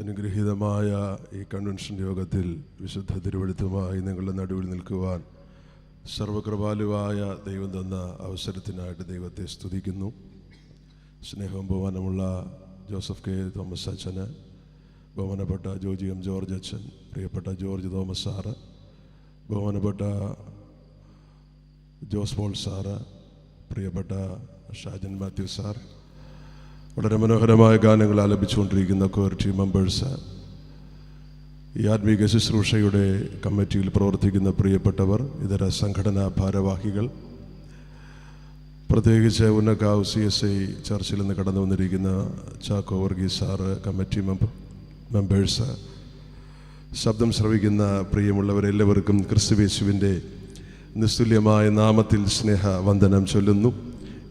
അനുഗ്രഹീതമായ ഈ കൺവെൻഷൻ യോഗത്തിൽ വിശുദ്ധ തിരുവെഴുത്തുമായി നിങ്ങളുടെ നടുവിൽ നിൽക്കുവാൻ സർവകൃപാലുവായ ദൈവം തന്ന അവസരത്തിനായിട്ട് ദൈവത്തെ സ്തുതിക്കുന്നു. സ്നേഹവും ബഹുമാനമുള്ള ജോസഫ് കെ തോമസ് അച്ഛന്, ബഹുമാനപ്പെട്ട ജോജി എം ജോർജ് അച്ഛൻ, പ്രിയപ്പെട്ട ജോർജ് തോമസ് സാറ്, ബഹുമാനപ്പെട്ട ജോസ് പോൾ സാറ്, പ്രിയപ്പെട്ട ഷാജൻ മാത്യു സാർ, വളരെ മനോഹരമായ ഗാനങ്ങൾ ആലപിച്ചുകൊണ്ടിരിക്കുന്ന കോർ ടീം മെമ്പേഴ്സ്, ഈ ആത്മീക ശുശ്രൂഷയുടെ കമ്മിറ്റിയിൽ പ്രവർത്തിക്കുന്ന പ്രിയപ്പെട്ടവർ, ഇതര സംഘടനാ ഭാരവാഹികൾ, പ്രത്യേകിച്ച് ഉന്നക്കാവ് CSI ചർച്ചിൽ നിന്ന് കടന്നു വന്നിരിക്കുന്ന Chacko Varghese sir, committee members, ശബ്ദം ശ്രവിക്കുന്ന പ്രിയമുള്ളവരെല്ലാവർക്കും ക്രിസ്തുയേശുവിൻ്റെ നിസ്തുല്യമായ നാമത്തിൽ സ്നേഹവന്ദനം ചൊല്ലുന്നു.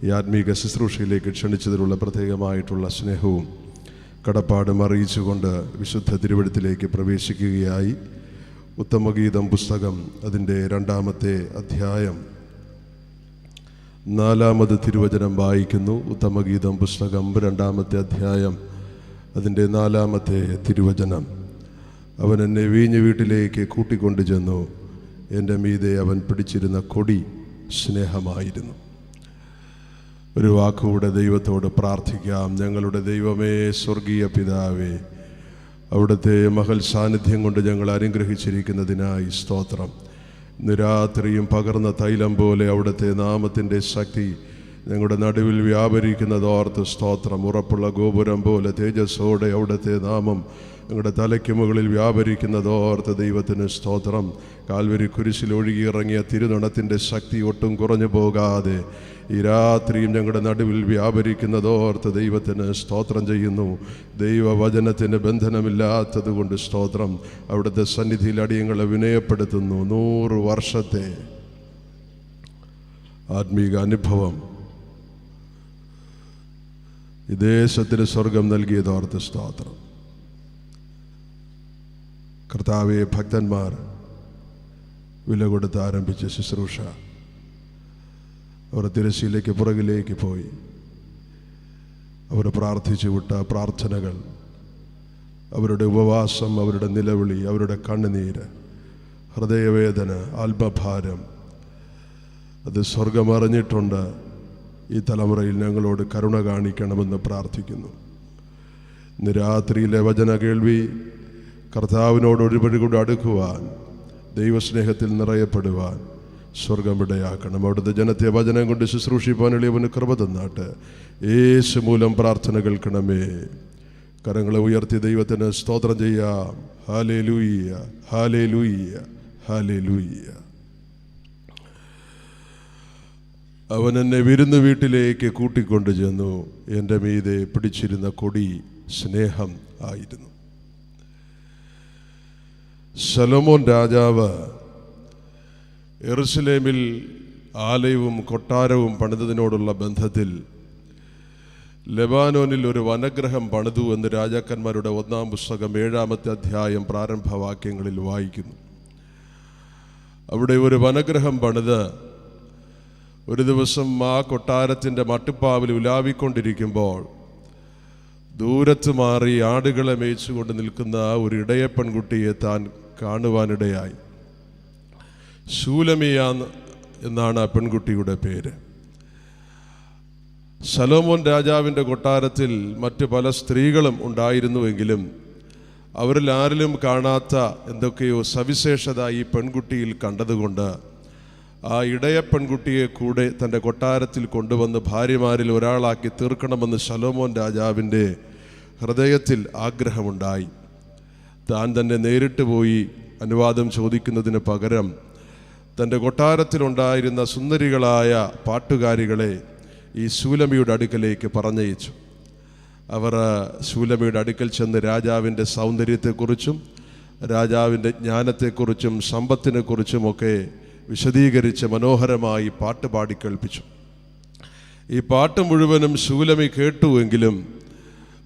ഈ ആത്മീക ശുശ്രൂഷയിലേക്ക് ക്ഷണിച്ചതിലുള്ള പ്രത്യേകമായിട്ടുള്ള സ്നേഹവും കടപ്പാടും അറിയിച്ചുകൊണ്ട് വിശുദ്ധ തിരുവെഴുത്തിലേക്ക് പ്രവേശിക്കുകയായി. ഉത്തമഗീതം പുസ്തകം അതിൻ്റെ 2-ാമത്തെ അധ്യായം 4-ാമത് തിരുവചനം വായിക്കുന്നു. ഉത്തമഗീതം പുസ്തകം 2-ാമത്തെ അധ്യായം അതിൻ്റെ 4-ാമത്തെ തിരുവചനം. അവൻ എന്നെ വീഞ്ഞു വീട്ടിലേക്ക് കൂട്ടിക്കൊണ്ടു ചെന്നു, എൻ്റെ മീതെ അവൻ പിടിച്ചിരുന്ന കൊടി സ്നേഹമായിരുന്നു. ഒരു വാക്കുകൂടെ ദൈവത്തോട് പ്രാർത്ഥിക്കാം. ഞങ്ങളുടെ ദൈവമേ, സ്വർഗീയ പിതാവേ, അവിടുത്തെ മഹൽ സാന്നിധ്യം കൊണ്ട് ഞങ്ങൾ അനുഗ്രഹിച്ചിരിക്കുന്നതിനായി സ്തോത്രം. ഇന്ന് രാത്രിയും പകർന്ന തൈലം പോലെ അവിടുത്തെ നാമത്തിൻ്റെ ശക്തി ഞങ്ങളുടെ നടുവിൽ വ്യാപരിക്കുന്നതോർത്ത് സ്തോത്രം. ഉറപ്പുള്ള ഗോപുരം പോലെ തേജസ്സോടെ അവിടുത്തെ നാമം ഞങ്ങളുടെ തലയ്ക്ക് മുകളിൽ വ്യാപരിക്കുന്നതോർത്ത് ദൈവത്തിന് സ്തോത്രം. കാൽവരി കുരിശിൽ ഒഴുകിയിറങ്ങിയ തിരുനുണത്തിൻ്റെ ശക്തി ഒട്ടും കുറഞ്ഞു പോകാതെ ഈ രാത്രിയും ഞങ്ങളുടെ നടുവിൽ വ്യാപരിക്കുന്നതോർത്ത് ദൈവത്തിന് സ്തോത്രം ചെയ്യുന്നു. ദൈവവചനത്തിന് ബന്ധനമില്ലാത്തത് കൊണ്ട് സ്തോത്രം. അവിടുത്തെ സന്നിധിയിൽ അടിയങ്ങളെ വിനയപ്പെടുത്തുന്നു. 100 വർഷത്തെ ആത്മീക അനുഭവം ഈ ദേശത്തിന് സ്വർഗം നൽകിയതോർത്ത് സ്തോത്രം. കർത്താവെ, ഭക്തന്മാർ വില കൊടുത്ത് ആരംഭിച്ച ശുശ്രൂഷ അവർ തിരശ്ശീലേക്ക് പുറകിലേക്ക് പോയി. അവർ പ്രാർത്ഥിച്ചു വിട്ട പ്രാർത്ഥനകൾ, അവരുടെ ഉപവാസം, അവരുടെ നിലവിളി, അവരുടെ കണ്ണുനീര്, ഹൃദയവേദന, ആത്മഭാരം, അത് സ്വർഗം അറിഞ്ഞിട്ടുണ്ട്. ഈ തലമുറയിൽ ഞങ്ങളോട് കരുണ കാണിക്കണമെന്ന് പ്രാർത്ഥിക്കുന്നു. ഇന്ന് രാത്രിയിലെ വചന കേൾവി കർത്താവിനോട് ഒരുപടി കൂടെ അടുക്കുവാൻ, ദൈവസ്നേഹത്തിൽ നിറയപ്പെടുവാൻ സ്വർഗം ഇടയാക്കണം. അവിടുത്തെ ജനത്തെ വചനം കൊണ്ട് ശുശ്രൂഷിപ്പാൻ എളിയവന് കൃപ തന്നാട്ട്. യേശു മൂലം പ്രാർത്ഥന കേൾക്കണമേ. കരങ്ങളെ ഉയർത്തി ദൈവത്തിന് സ്തോത്രം ചെയ്യാം. Hallelujah, hallelujah, hallelujah. അവൻ എന്നെ വിരുന്നു വീട്ടിലേക്ക് കൂട്ടിക്കൊണ്ടു ചെന്നു, എൻ്റെ മീതെ പിടിച്ചിരുന്ന കൊടി സ്നേഹം ആയിരുന്നു. ശലോമോൻ രാജാവ് യെരുശലേമിൽ ആലയവും കൊട്ടാരവും പണിതതിനോടുള്ള ബന്ധത്തിൽ ലെബാനോനിൽ ഒരു വനഗ്രഹം പണിതു എന്ന് രാജാക്കന്മാരുടെ 1-ാം പുസ്തകം 7-ാമത്തെ അധ്യായം പ്രാരംഭവാക്യങ്ങളിൽ വായിക്കുന്നു. അവിടെ ഒരു വനഗ്രഹം പണിത് ഒരു ദിവസം ആ കൊട്ടാരത്തിൻ്റെ മട്ടുപ്പാവിൽ ഉലാവിക്കൊണ്ടിരിക്കുമ്പോൾ ദൂരത്ത് മാറി ആടുകളെ മേയിച്ചുകൊണ്ട് നിൽക്കുന്ന ഒരു ഇടയ പെൺകുട്ടിയെ താൻ കാണുവാനിടയായി. ശൂലമിയ എന്നാണ് ആ പെൺകുട്ടിയുടെ പേര്. ശലോമോൻ രാജാവിൻ്റെ കൊട്ടാരത്തിൽ മറ്റ് പല സ്ത്രീകളും ഉണ്ടായിരുന്നുവെങ്കിലും അവരിൽ ആരിലും കാണാത്ത എന്തൊക്കെയോ സവിശേഷത ഈ പെൺകുട്ടിയിൽ കണ്ടതുകൊണ്ട് ആ ഇടയ പെൺകുട്ടിയെ കൂടെ തൻ്റെ കൊട്ടാരത്തിൽ കൊണ്ടുവന്ന് ഭാര്യമാരിൽ ഒരാളാക്കി തീർക്കണമെന്ന് ശലോമോൻ രാജാവിൻ്റെ ഹൃദയത്തിൽ ആഗ്രഹമുണ്ടായി. താൻ തന്നെ നേരിട്ട് പോയി അനുവാദം ചോദിക്കുന്നതിന് പകരം തൻ്റെ കൊട്ടാരത്തിലുണ്ടായിരുന്ന സുന്ദരികളായ പാട്ടുകാരികളെ ഈ ശൂലമിയുടെ അടുക്കലേക്ക് പറഞ്ഞയച്ചു. അവർ ശൂലമിയുടെ അടുക്കൽ ചെന്ന് രാജാവിൻ്റെ സൗന്ദര്യത്തെക്കുറിച്ചും രാജാവിൻ്റെ ജ്ഞാനത്തെക്കുറിച്ചും സമ്പത്തിനെക്കുറിച്ചുമൊക്കെ വിശദീകരിച്ച് മനോഹരമായി പാട്ട് പാടി കേൾപ്പിച്ചു. ഈ പാട്ട് മുഴുവനും ശൂലമി കേട്ടുവെങ്കിലും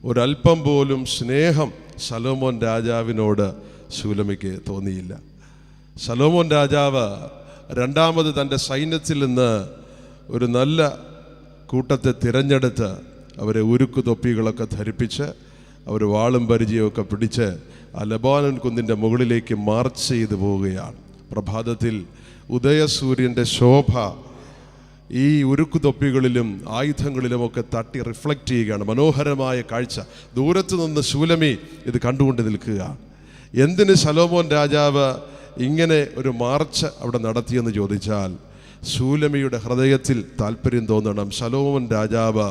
ഒരല്പം പോലും സ്നേഹം ശലോമോൻ രാജാവിനോട് ശൂലമിക്ക് തോന്നിയില്ല. ശലോമോൻ രാജാവ് 2-ാമത് തൻ്റെ സൈന്യത്തിൽ നിന്ന് ഒരു നല്ല കൂട്ടത്തെ തിരഞ്ഞെടുത്ത് അവരെ ഉരുക്കു തൊപ്പികളൊക്കെ ധരിപ്പിച്ച് അവർ വാളും പരിചയമൊക്കെ പിടിച്ച് ആ ലബാനോൻ കുന്നിൻ്റെ മുകളിലേക്ക് മാർച്ച് ചെയ്തു പോവുകയാണ്. പ്രഭാതത്തിൽ ഉദയസൂര്യൻ്റെ ശോഭ ഈ ഉരുക്കുതൊപ്പികളിലും ആയുധങ്ങളിലുമൊക്കെ തട്ടി റിഫ്ലക്റ്റ് ചെയ്യുകയാണ്. മനോഹരമായ കാഴ്ച. ദൂരത്ത് നിന്ന് ശൂലമി ഇത് കണ്ടുകൊണ്ട് നിൽക്കുകയാണ്. എന്തിന് ശലോമോൻ രാജാവ് ഇങ്ങനെ ഒരു മാർച്ച് അവിടെ നടത്തിയെന്ന് ചോദിച്ചാൽ, ശൂലമിയുടെ ഹൃദയത്തിൽ താല്പര്യം തോന്നണം. ശലോമോൻ രാജാവ്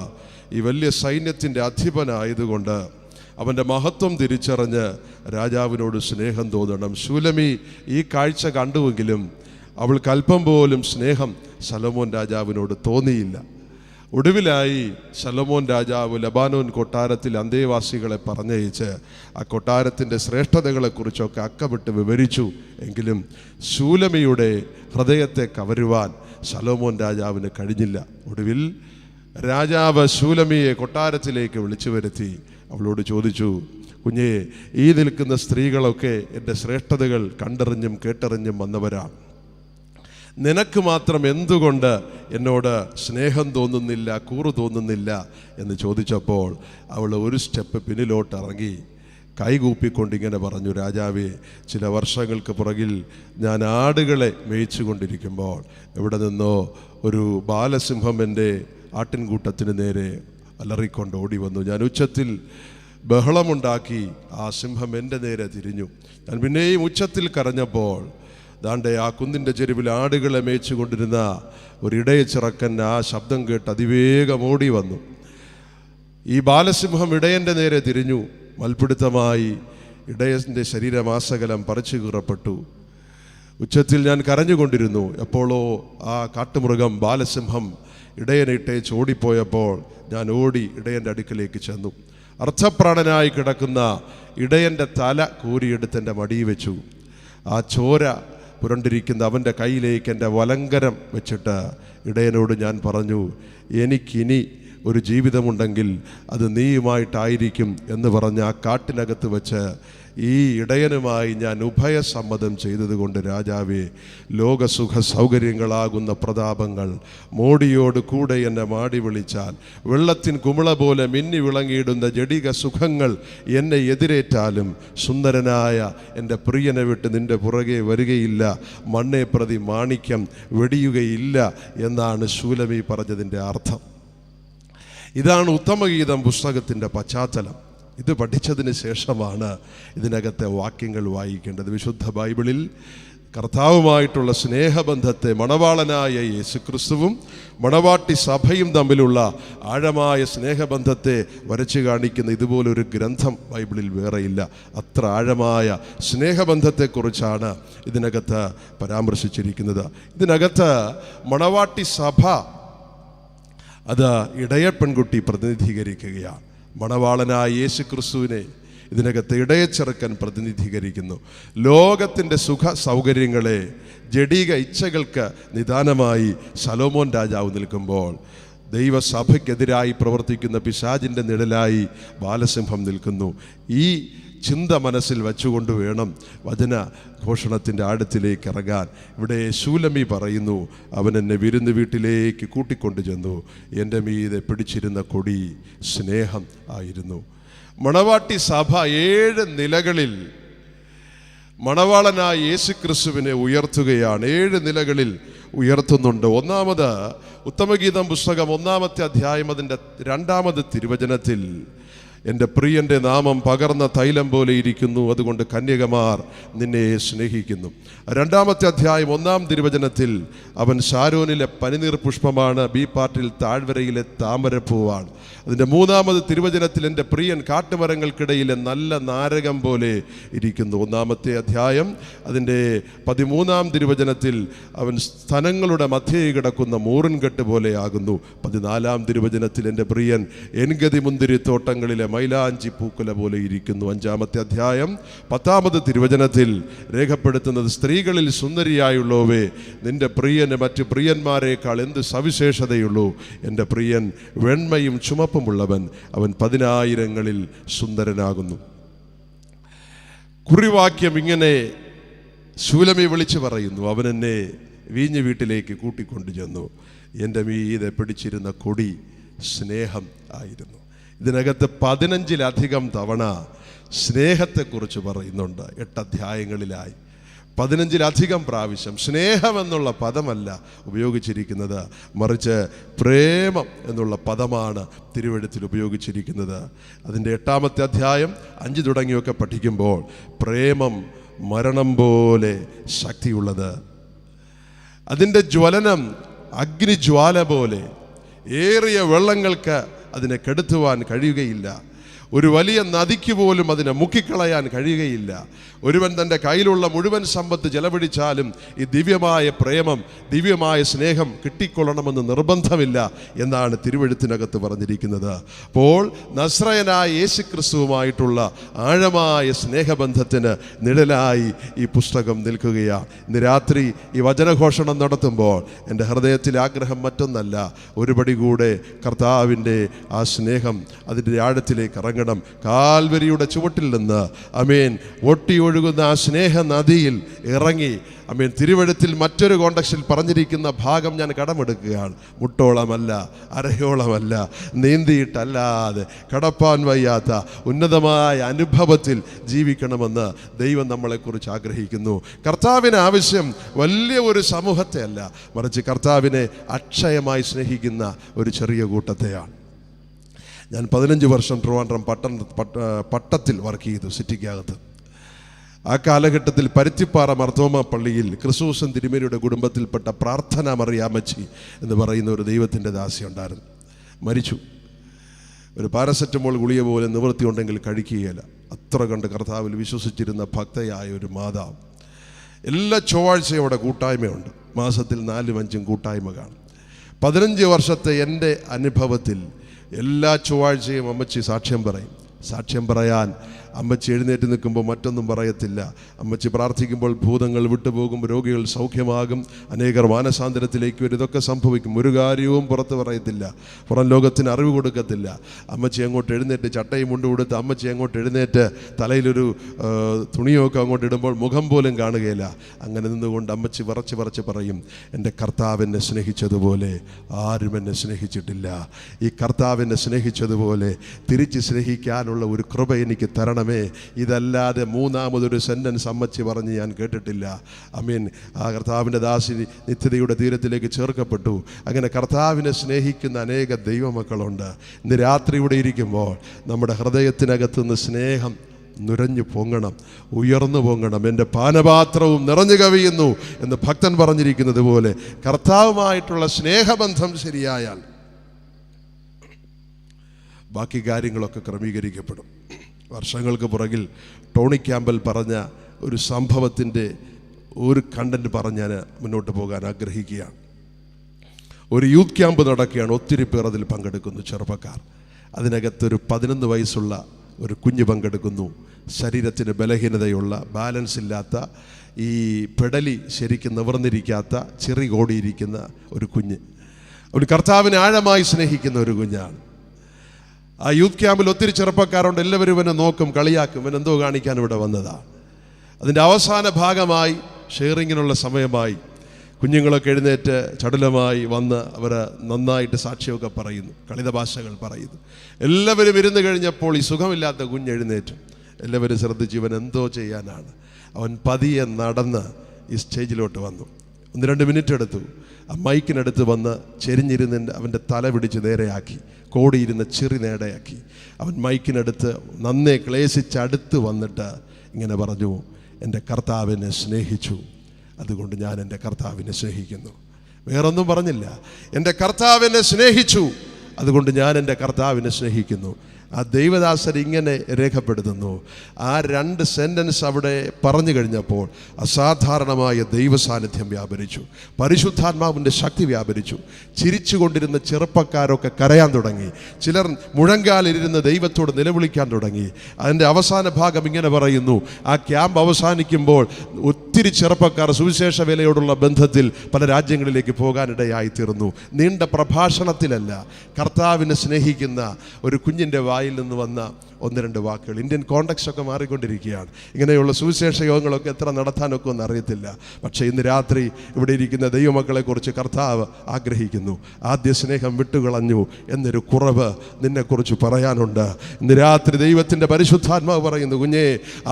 ഈ വലിയ സൈന്യത്തിൻ്റെ അധിപനായതുകൊണ്ട് അവൻ്റെ മഹത്വം തിരിച്ചറിഞ്ഞ് രാജാവിനോട് സ്നേഹം തോന്നണം. ശൂലമി ഈ കാഴ്ച കണ്ടുവെങ്കിലും അവൾക്ക് അല്പം പോലും സ്നേഹം ശലോമോൻ രാജാവിനോട് തോന്നിയില്ല. ഒടുവിലായി ശലോമോൻ രാജാവ് ലബാനോൻ കൊട്ടാരത്തിൽ അന്തേവാസികളെ പറഞ്ഞയച്ച് ആ കൊട്ടാരത്തിൻ്റെ ശ്രേഷ്ഠതകളെക്കുറിച്ചൊക്കെ അക്കമിട്ട് വിവരിച്ചു. എങ്കിലും ശൂലമിയുടെ ഹൃദയത്തെ കവരുവാൻ ശലോമോൻ രാജാവിന് കഴിഞ്ഞില്ല. ഒടുവിൽ രാജാവ് ശൂലമിയെ കൊട്ടാരത്തിലേക്ക് വിളിച്ചു വരുത്തി അവളോട് ചോദിച്ചു, കുഞ്ഞേ, ഈ നിൽക്കുന്ന സ്ത്രീകളൊക്കെ എൻ്റെ ശ്രേഷ്ഠതകൾ കണ്ടറിഞ്ഞും കേട്ടറിഞ്ഞും വന്നവരാണ്. നിനക്ക് മാത്രം എന്തുകൊണ്ട് എന്നോട് സ്നേഹം തോന്നുന്നില്ല, കൂറ് തോന്നുന്നില്ല എന്ന് ചോദിച്ചപ്പോൾ അവൾ ഒരു സ്റ്റെപ്പ് പിന്നിലോട്ട് ഇറങ്ങി കൈകൂപ്പിക്കൊണ്ടിങ്ങനെ പറഞ്ഞു, രാജാവേ, ചില വർഷങ്ങൾക്ക് പുറകിൽ ഞാൻ ആടുകളെ മേയിച്ചു കൊണ്ടിരിക്കുമ്പോൾ എവിടെ നിന്നോ ഒരു ബാലസിംഹം എൻ്റെ ആട്ടിൻകൂട്ടത്തിന് നേരെ അലറിക്കൊണ്ട് ഓടി വന്നു. ഞാൻ ഉച്ചത്തിൽ ബഹളമുണ്ടാക്കി. ആ സിംഹം എൻ്റെ നേരെ തിരിഞ്ഞു. ഞാൻ പിന്നെയും ഉച്ചത്തിൽ കരഞ്ഞപ്പോൾ ദാണ്ടെ ആ കുന്നിൻ്റെ ചെരുവിൽ ആടുകളെ മേയിച്ചു കൊണ്ടിരുന്ന ഒരു ഇടയച്ചിറക്കൻ ആ ശബ്ദം കേട്ട് അതിവേഗം ഓടി വന്നു. ഈ ബാലസിംഹം ഇടയൻ്റെ നേരെ തിരിഞ്ഞു. മൽപിടുത്തമായി ഇടയൻ്റെ ശരീരമാസകലം പറിച്ചു കീറപ്പെട്ടു. ഉച്ചത്തിൽ ഞാൻ കരഞ്ഞുകൊണ്ടിരുന്നു. എപ്പോഴോ ആ കാട്ടുമൃഗം ബാലസിംഹം ഇടയനിട്ടേച്ച് ഓടിപ്പോയപ്പോൾ ഞാൻ ഓടി ഇടയൻ്റെ അടുക്കിലേക്ക് ചെന്നു. അർത്ഥപ്രാണനായി കിടക്കുന്ന ഇടയൻ്റെ തല കോരിയെടുത്ത് എൻ്റെ മടിയിൽ വെച്ചു. ആ ചോര പുരണ്ടിരിക്കുന്ന അവൻ്റെ കയ്യിലേക്ക് എൻ്റെ വലങ്കരം വെച്ചിട്ട് ഇടയനോട് ഞാൻ പറഞ്ഞു, എനിക്കിനി ഒരു ജീവിതമുണ്ടെങ്കിൽ അത് നീയുമായിട്ടായിരിക്കും എന്ന് പറഞ്ഞ് ആ കാട്ടിനകത്ത് വെച്ച് ഈ ഇടയനുമായി ഞാൻ ഉഭയസമ്മതം ചെയ്തതുകൊണ്ട് രാജാവേ, ലോകസുഖ സൗകര്യങ്ങളാകുന്ന പ്രതാപങ്ങൾ മോടിയോട് കൂടെ എന്നെ മാടി വിളിച്ചാൽ, വെള്ളത്തിൻ കുമിള പോലെ മിന്നി വിളങ്ങിയിടുന്ന ജഡിക സുഖങ്ങൾ എന്നെ എതിരേറ്റാലും സുന്ദരനായ എൻ്റെ പ്രിയനെ വിട്ട് നിൻ്റെ പുറകെ വരികയില്ല, മണ്ണെ പ്രതി മാണിക്യം വെടിയുകയില്ല എന്നാണ് ശൂലമി പറഞ്ഞതിൻ്റെ അർത്ഥം. ഇതാണ് ഉത്തമഗീതം പുസ്തകത്തിൻ്റെ പശ്ചാത്തലം. ഇത് പഠിച്ചതിന് ശേഷമാണ് ഇതിനകത്തെ വാക്യങ്ങൾ വായിക്കേണ്ടത്. വിശുദ്ധ ബൈബിളിൽ കർത്താവുമായിട്ടുള്ള സ്നേഹബന്ധത്തെ മണവാളനായ യേശുക്രിസ്തുവും മണവാട്ടി സഭയും തമ്മിലുള്ള ആഴമായ സ്നേഹബന്ധത്തെ വരച്ചു കാണിക്കുന്ന ഇതുപോലൊരു ഗ്രന്ഥം ബൈബിളിൽ വേറെയില്ല. അത്ര ആഴമായ സ്നേഹബന്ധത്തെക്കുറിച്ചാണ് ഇതിനകത്ത് പരാമർശിച്ചിരിക്കുന്നത്. ഇതിനകത്ത് മണവാട്ടി സഭ അത് ഇടയ പെൺകുട്ടി പ്രതിനിധീകരിക്കുകയാണ്. മണവാളനായ യേശു ക്രിസ്തുവിനെ ഇതിനകത്ത് ഇടയച്ചെറുക്കൻ പ്രതിനിധീകരിക്കുന്നു. ലോകത്തിൻ്റെ സുഖ സൗകര്യങ്ങളെ ജഡിക ഇച്ഛകൾക്ക് നിദാനമായി ശലോമോൻ രാജാവ് നിൽക്കുമ്പോൾ, ദൈവസഭയ്ക്കെതിരായി പ്രവർത്തിക്കുന്ന പിശാചിൻ്റെ നിഴലായി ബാലസിംഹം നിൽക്കുന്നു. ഈ ചിന്ത മനസ്സിൽ വച്ചുകൊണ്ട് വേണം വചന ഘോഷണത്തിൻ്റെ ആഴത്തിലേക്ക് ഇറങ്ങാൻ. ഇവിടെ ശൂലമി പറയുന്നു, അവൻ എന്നെ വിരുന്ന് വീട്ടിലേക്ക് കൂട്ടിക്കൊണ്ടു ചെന്നു. എൻ്റെ മീതെ പിടിച്ചിരുന്ന കൊടി സ്നേഹം ആയിരുന്നു. മണവാട്ടി സഭ 7 നിലകളിൽ മണവാളനായ യേശുക്രിസ്തുവിനെ ഉയർത്തുകയാണ്. 7 നിലകളിൽ ഉയർത്തുന്നുണ്ട്. ഒന്നാമത് ഉത്തമഗീതം പുസ്തകം 1-ാമത്തെ അധ്യായം അതിൻ്റെ 2-ാമത് തിരുവചനത്തിൽ, എൻ്റെ പ്രിയൻ്റെ നാമം പകർന്ന തൈലം പോലെ ഇരിക്കുന്നു, അതുകൊണ്ട് കന്യകമാർ നിന്നെ സ്നേഹിക്കുന്നു. 2-ാമത്തെ അധ്യായം 1-ാം തിരുവചനത്തിൽ, അവൻ ശാരോനിലെ പനിനീർ പുഷ്പമാണ്, ബി പാർട്ടിൽ താഴ്വരയിലെ താമരപ്പൂവാണ്. അതിൻ്റെ 3-ാമത് തിരുവചനത്തിൽ, എൻ്റെ പ്രിയൻ കാട്ടുമരങ്ങൾക്കിടയിലെ നല്ല നാരകം പോലെ ഇരിക്കുന്നു. 1-ാമത്തെ അധ്യായം അതിൻ്റെ 13-ാം തിരുവചനത്തിൽ, അവൻ സ്തനങ്ങളുടെ മധ്യേ കിടക്കുന്ന മൂറിൻകെട്ട് പോലെയാകുന്നു. 14-ാം തിരുവചനത്തിൽ, എൻ്റെ പ്രിയൻ എൻഗതി മുന്തിരിത്തോട്ടങ്ങളിലെ മൈലാഞ്ചി പൂക്കുല പോലെ ഇരിക്കുന്നു. 5-ാമത്തെ അധ്യായം 10-ാമത് തിരുവചനത്തിൽ രേഖപ്പെടുത്തുന്നത്, സ്ത്രീകളിൽ സുന്ദരിയായുള്ളവേ, നിന്റെ പ്രിയന് മറ്റ് പ്രിയന്മാരെക്കാൾ എന്ത് സവിശേഷതയുള്ളൂ. എൻ്റെ പ്രിയൻ വെണ്മയും ചുമപ്പുമുള്ളവൻ, അവൻ 10,000-ങ്ങളിൽ സുന്ദരനാകുന്നു. കുറിവാക്യം ഇങ്ങനെ ശൂലമി വിളിച്ചു പറയുന്നു, അവൻ എന്നെ വീഞ്ഞു വീട്ടിലേക്ക് കൂട്ടിക്കൊണ്ടു ചെന്നു. എൻ്റെ മീതെ പിടിച്ചിരുന്ന കൊടി സ്നേഹം ആയിരുന്നു. ഇതിനകത്ത് 15-ലധികം തവണ സ്നേഹത്തെക്കുറിച്ച് പറയുന്നുണ്ട്. 8 അധ്യായങ്ങളിലായി 15-ലധികം പ്രാവശ്യം സ്നേഹമെന്നുള്ള പദമല്ല ഉപയോഗിച്ചിരിക്കുന്നത്, മറിച്ച് പ്രേമം എന്നുള്ള പദമാണ് തിരുവെഴുത്തിൽ ഉപയോഗിച്ചിരിക്കുന്നത്. അതിൻ്റെ 8-ാമത്തെ അധ്യായം 5 തുടങ്ങിയൊക്കെ പഠിക്കുമ്പോൾ പ്രേമം മരണം പോലെ ശക്തിയുള്ളത്, അതിൻ്റെ ജ്വലനം അഗ്നിജ്വാല പോലെ, ഏറിയ വെള്ളങ്ങൾക്ക് അതിനെ കെടുത്തുവാൻ കഴിയുകയില്ല, ഒരു വലിയ നദിക്ക് പോലും അതിനെ മുക്കിക്കളയാൻ കഴിയുകയില്ല. ഒരുവൻ തൻ്റെ കയ്യിലുള്ള മുഴുവൻ സമ്പത്ത് ചെലവഴിച്ചാലും ഈ ദിവ്യമായ പ്രേമം, ദിവ്യമായ സ്നേഹം കിട്ടിക്കൊള്ളണമെന്ന് നിർബന്ധമില്ല എന്നാണ് തിരുവെഴുത്തിനകത്ത് പറഞ്ഞിരിക്കുന്നത്. അപ്പോൾ നസ്രയനായ യേശുക്രിസ്തുവുമായിട്ടുള്ള ആഴമായ സ്നേഹബന്ധത്തിന് നിഴലായി ഈ പുസ്തകം നിൽക്കുകയാണ്. ഇന്ന് രാത്രി ഈ വചനഘോഷണം നടത്തുമ്പോൾ എൻ്റെ ഹൃദയത്തിലെ ആഗ്രഹം മറ്റൊന്നല്ല, ഒരുപടി കൂടെ കർത്താവിൻ്റെ ആ സ്നേഹം അതിൻ്റെ ആഴത്തിലേക്ക് ഇറങ്ങണം. കാൽവരിയുടെ ചുവട്ടിൽ നിന്ന് അമേൻ ഒഴുകുന്ന ആ സ്നേഹ നദിയിൽ ഇറങ്ങി അമേൻ തിരുവെഴുത്തിൽ മറ്റൊരു കോണ്ടക്സ്റ്റിൽ പറഞ്ഞിരിക്കുന്ന ഭാഗം ഞാൻ കടമെടുക്കുകയാണ്. മുട്ടോളമല്ല, അരയോളമല്ല, നീന്തിയിട്ടല്ലാതെ കടപ്പാൻ വയ്യാത്ത ഉന്നതമായ അനുഭവത്തിൽ ജീവിക്കണമെന്ന് ദൈവം നമ്മളെക്കുറിച്ച് ആഗ്രഹിക്കുന്നു. കർത്താവിന് ആവശ്യം വലിയ ഒരു സമൂഹത്തെ അല്ല, മറിച്ച് കർത്താവിനെ അക്ഷയമായി സ്നേഹിക്കുന്ന ഒരു ചെറിയ കൂട്ടത്തെയാണ്. ഞാൻ 15 വർഷം ട്രിവാൻഡ്രം പട്ടത്തിൽ വർക്ക് ചെയ്തു, സിറ്റിക്കകത്ത്. ആ കാലഘട്ടത്തിൽ പരുത്തിപ്പാറ മർത്തോമ പള്ളിയിൽ ക്രിസ്തൂസൻ തിരുമേനിയുടെ കുടുംബത്തിൽപ്പെട്ട പ്രാർത്ഥന മറിയാമ്മച്ചി എന്ന് പറയുന്ന ഒരു ദൈവത്തിൻ്റെ ദാസി ഉണ്ടായിരുന്നു. മരിച്ചു. ഒരു പാരസെറ്റമോൾ ഗുളിക പോലെ നിവൃത്തി ഉണ്ടെങ്കിൽ കഴിക്കുകയില്ല. അത്ര കണ്ട് കർത്താവിൽ വിശ്വസിച്ചിരുന്ന ഭക്തയായ ഒരു മാതാവ്. എല്ലാ ചൊവ്വാഴ്ചയും അവിടെ കൂട്ടായ്മയുണ്ട്. മാസത്തിൽ 4-5 കൂട്ടായ്മ കാണും. 15 വർഷത്തെ എൻ്റെ അനുഭവത്തിൽ എല്ലാ ചൊവ്വാഴ്ചയും അമ്മച്ചി സാക്ഷ്യം പറയും. സാക്ഷ്യം പറയാൻ അമ്മച്ചി എഴുന്നേറ്റ് നിൽക്കുമ്പോൾ മറ്റൊന്നും പറയത്തില്ല. അമ്മച്ചി പ്രാർത്ഥിക്കുമ്പോൾ ഭൂതങ്ങൾ വിട്ടുപോകും, രോഗികൾ സൗഖ്യമാകും, അനേകർ മാനസാന്തരത്തിലേക്ക് വരും. ഇതൊക്കെ സംഭവിക്കും. ഒരു കാര്യവും പുറത്ത് പറയത്തില്ല, പുറം ലോകത്തിന് അറിവ് കൊടുക്കത്തില്ല. അമ്മച്ചി അങ്ങോട്ട് എഴുന്നേറ്റ് ചട്ടയും മുണ്ട് കൊടുത്ത് അമ്മച്ചി അങ്ങോട്ട് എഴുന്നേറ്റ് തലയിലൊരു തുണിയൊക്കെ അങ്ങോട്ട് ഇടുമ്പോൾ മുഖം പോലും കാണുകയില്ല. അങ്ങനെ നിന്നുകൊണ്ട് അമ്മച്ചി വിറച്ച് പറയും, എൻ്റെ കർത്താവിനെ സ്നേഹിച്ചതുപോലെ ആരും എന്നെ സ്നേഹിച്ചിട്ടില്ല. ഈ കർത്താവിനെ സ്നേഹിച്ചതുപോലെ തിരിച്ച് സ്നേഹിക്കാനുള്ള ഒരു കൃപ എനിക്ക് തരണം. ഇതല്ലാതെ മൂന്നാമതൊരു സെന്റൻസ് അമ്മച്ചി പറഞ്ഞ് ഞാൻ കേട്ടിട്ടില്ല. അമീൻ. ആ കർത്താവിൻ്റെ ദാസി നിത്യതയുടെ തീരത്തിലേക്ക് ചേർക്കപ്പെട്ടു. അങ്ങനെ കർത്താവിനെ സ്നേഹിക്കുന്ന അനേക ദൈവമക്കളുണ്ട്. ഇന്ന് രാത്രി ഇവിടെ ഇരിക്കുമ്പോൾ നമ്മുടെ ഹൃദയത്തിനകത്തുനിന്ന് സ്നേഹം നുരഞ്ഞു പൊങ്ങണം, ഉയർന്നു പൊങ്ങണം. എൻ്റെ പാനപാത്രവും നിറഞ്ഞു കവിയുന്നു എന്ന് ഭക്തൻ പറഞ്ഞിരിക്കുന്നത് പോലെ കർത്താവുമായിട്ടുള്ള സ്നേഹബന്ധം ശരിയായാൽ ബാക്കി കാര്യങ്ങളൊക്കെ ക്രമീകരിക്കപ്പെടും. വർഷങ്ങൾക്ക് പുറകിൽ ടോണി ക്യാമ്പൽ പറഞ്ഞ ഒരു സംഭവത്തിൻ്റെ ഒരു കണ്ടന്റ് പറഞ്ഞ് ഞാൻ മുന്നോട്ട് പോകാൻ ആഗ്രഹിക്കുകയാണ്. ഒരു യൂത്ത് ക്യാമ്പ് നടക്കുകയാണ്. ഒത്തിരി പേർ അതിൽ പങ്കെടുക്കുന്നു, ചെറുപ്പക്കാർ. അതിനകത്തൊരു 11 വയസ്സുള്ള ഒരു കുഞ്ഞ് പങ്കെടുക്കുന്നു. ശരീരത്തിന് ബലഹീനതയുള്ള, ബാലൻസ് ഇല്ലാത്ത, ഈ പെടലി ശരിക്കും നിവർന്നിരിക്കാത്ത, ചെറി കോടിയിരിക്കുന്ന ഒരു കുഞ്ഞ്. ഒരു കർത്താവിനെ ആഴമായി സ്നേഹിക്കുന്ന ഒരു കുഞ്ഞാണ്. ആ യൂത്ത് ക്യാമ്പിൽ ഒത്തിരി ചെറുപ്പക്കാരുണ്ട്. എല്ലാവരും ഇവനെ നോക്കും, കളിയാക്കും. ഇവൻ എന്തോ കാണിക്കാൻ ഇവിടെ വന്നതാണ്. അതിൻ്റെ അവസാന ഭാഗമായി ഷെയറിങ്ങിനുള്ള സമയമായി. കുഞ്ഞുങ്ങളൊക്കെ എഴുന്നേറ്റ് ചടുലമായി വന്ന് അവർ നന്നായിട്ട് സാക്ഷ്യമൊക്കെ പറയുന്നു, കളിത ഭാഷകൾ പറയുന്നു. എല്ലാവരും ഇരുന്ന് കഴിഞ്ഞപ്പോൾ ഈ സുഖമില്ലാത്ത കുഞ്ഞ് എഴുന്നേറ്റു. എല്ലാവരും ശ്രദ്ധിച്ചു, ഇവൻ എന്തോ ചെയ്യാനാണ്. അവൻ പതിയെ നടന്ന് ഈ സ്റ്റേജിലോട്ട് വന്നു. 1-2 മിനിറ്റ് എടുത്തു. ആ മൈക്കിനടുത്ത് വന്ന് ചെരിഞ്ഞിരുന്ന് അവൻ്റെ തല പിടിച്ച് നേരെയാക്കി, കോടിയിരുന്ന ചെറി നേടെയാക്കി. അവൻ മൈക്കിനടുത്ത് നന്നേ ക്ലേശിച്ചടുത്ത് വന്നിട്ട് ഇങ്ങനെ പറഞ്ഞു, എൻ്റെ കർത്താവിനെ സ്നേഹിച്ചു, അതുകൊണ്ട് ഞാൻ എൻ്റെ കർത്താവിനെ സ്നേഹിക്കുന്നു. വേറൊന്നും പറഞ്ഞില്ല. എൻ്റെ കർത്താവിനെ സ്നേഹിച്ചു, അതുകൊണ്ട് ഞാൻ എൻ്റെ കർത്താവിനെ സ്നേഹിക്കുന്നു. ആ ദൈവദാസൻ ഇങ്ങനെ രേഖപ്പെടുത്തുന്നു. ആ 2 സെൻറ്റൻസ് അവിടെ പറഞ്ഞു കഴിഞ്ഞപ്പോൾ അസാധാരണമായ ദൈവസാന്നിധ്യം വ്യാപരിച്ചു, പരിശുദ്ധാത്മാവിൻ്റെ ശക്തി വ്യാപരിച്ചു. ചിരിച്ചുകൊണ്ടിരുന്ന ചെറുപ്പക്കാരൊക്കെ കരയാൻ തുടങ്ങി. ചിലർ മുഴങ്കാലിരുന്ന് ദൈവത്തോട് നിലവിളിക്കാൻ തുടങ്ങി. അതിൻ്റെ അവസാന ഭാഗം ഇങ്ങനെ പറയുന്നു, ആ ക്യാമ്പ് അവസാനിക്കുമ്പോൾ ഒത്തിരി ഒത്തിരി ചെറുപ്പക്കാർ സുവിശേഷ വേലയോടുള്ള ബന്ധത്തിൽ പല രാജ്യങ്ങളിലേക്ക് പോകാനിടയായി തീർന്നു. നീണ്ട പ്രഭാഷണത്തിലല്ല, കർത്താവിനെ സ്നേഹിക്കുന്ന ഒരു കുഞ്ഞിൻ്റെ വായിൽ നിന്ന് വന്ന ഒന്ന് രണ്ട് വാക്കുകൾ. ഇന്ത്യൻ കോണ്ടക്സ്റ്റ് ഒക്കെ മാറിക്കൊണ്ടിരിക്കുകയാണ്. ഇങ്ങനെയുള്ള സുവിശേഷ യോഗങ്ങളൊക്കെ എത്ര നടത്താനൊക്കെ ഒന്നും അറിയത്തില്ല. പക്ഷേ ഇന്ന് രാത്രി ഇവിടെ ഇരിക്കുന്ന ദൈവമക്കളെക്കുറിച്ച് കർത്താവ് ആഗ്രഹിക്കുന്നു. ആദ്യ സ്നേഹം വിട്ടുകളഞ്ഞു എന്നൊരു കുറവ് നിന്നെക്കുറിച്ച് പറയാനുണ്ട്. ഇന്ന് രാത്രി ദൈവത്തിൻ്റെ പരിശുദ്ധാത്മാവ് പറയുന്നു, കുഞ്ഞേ,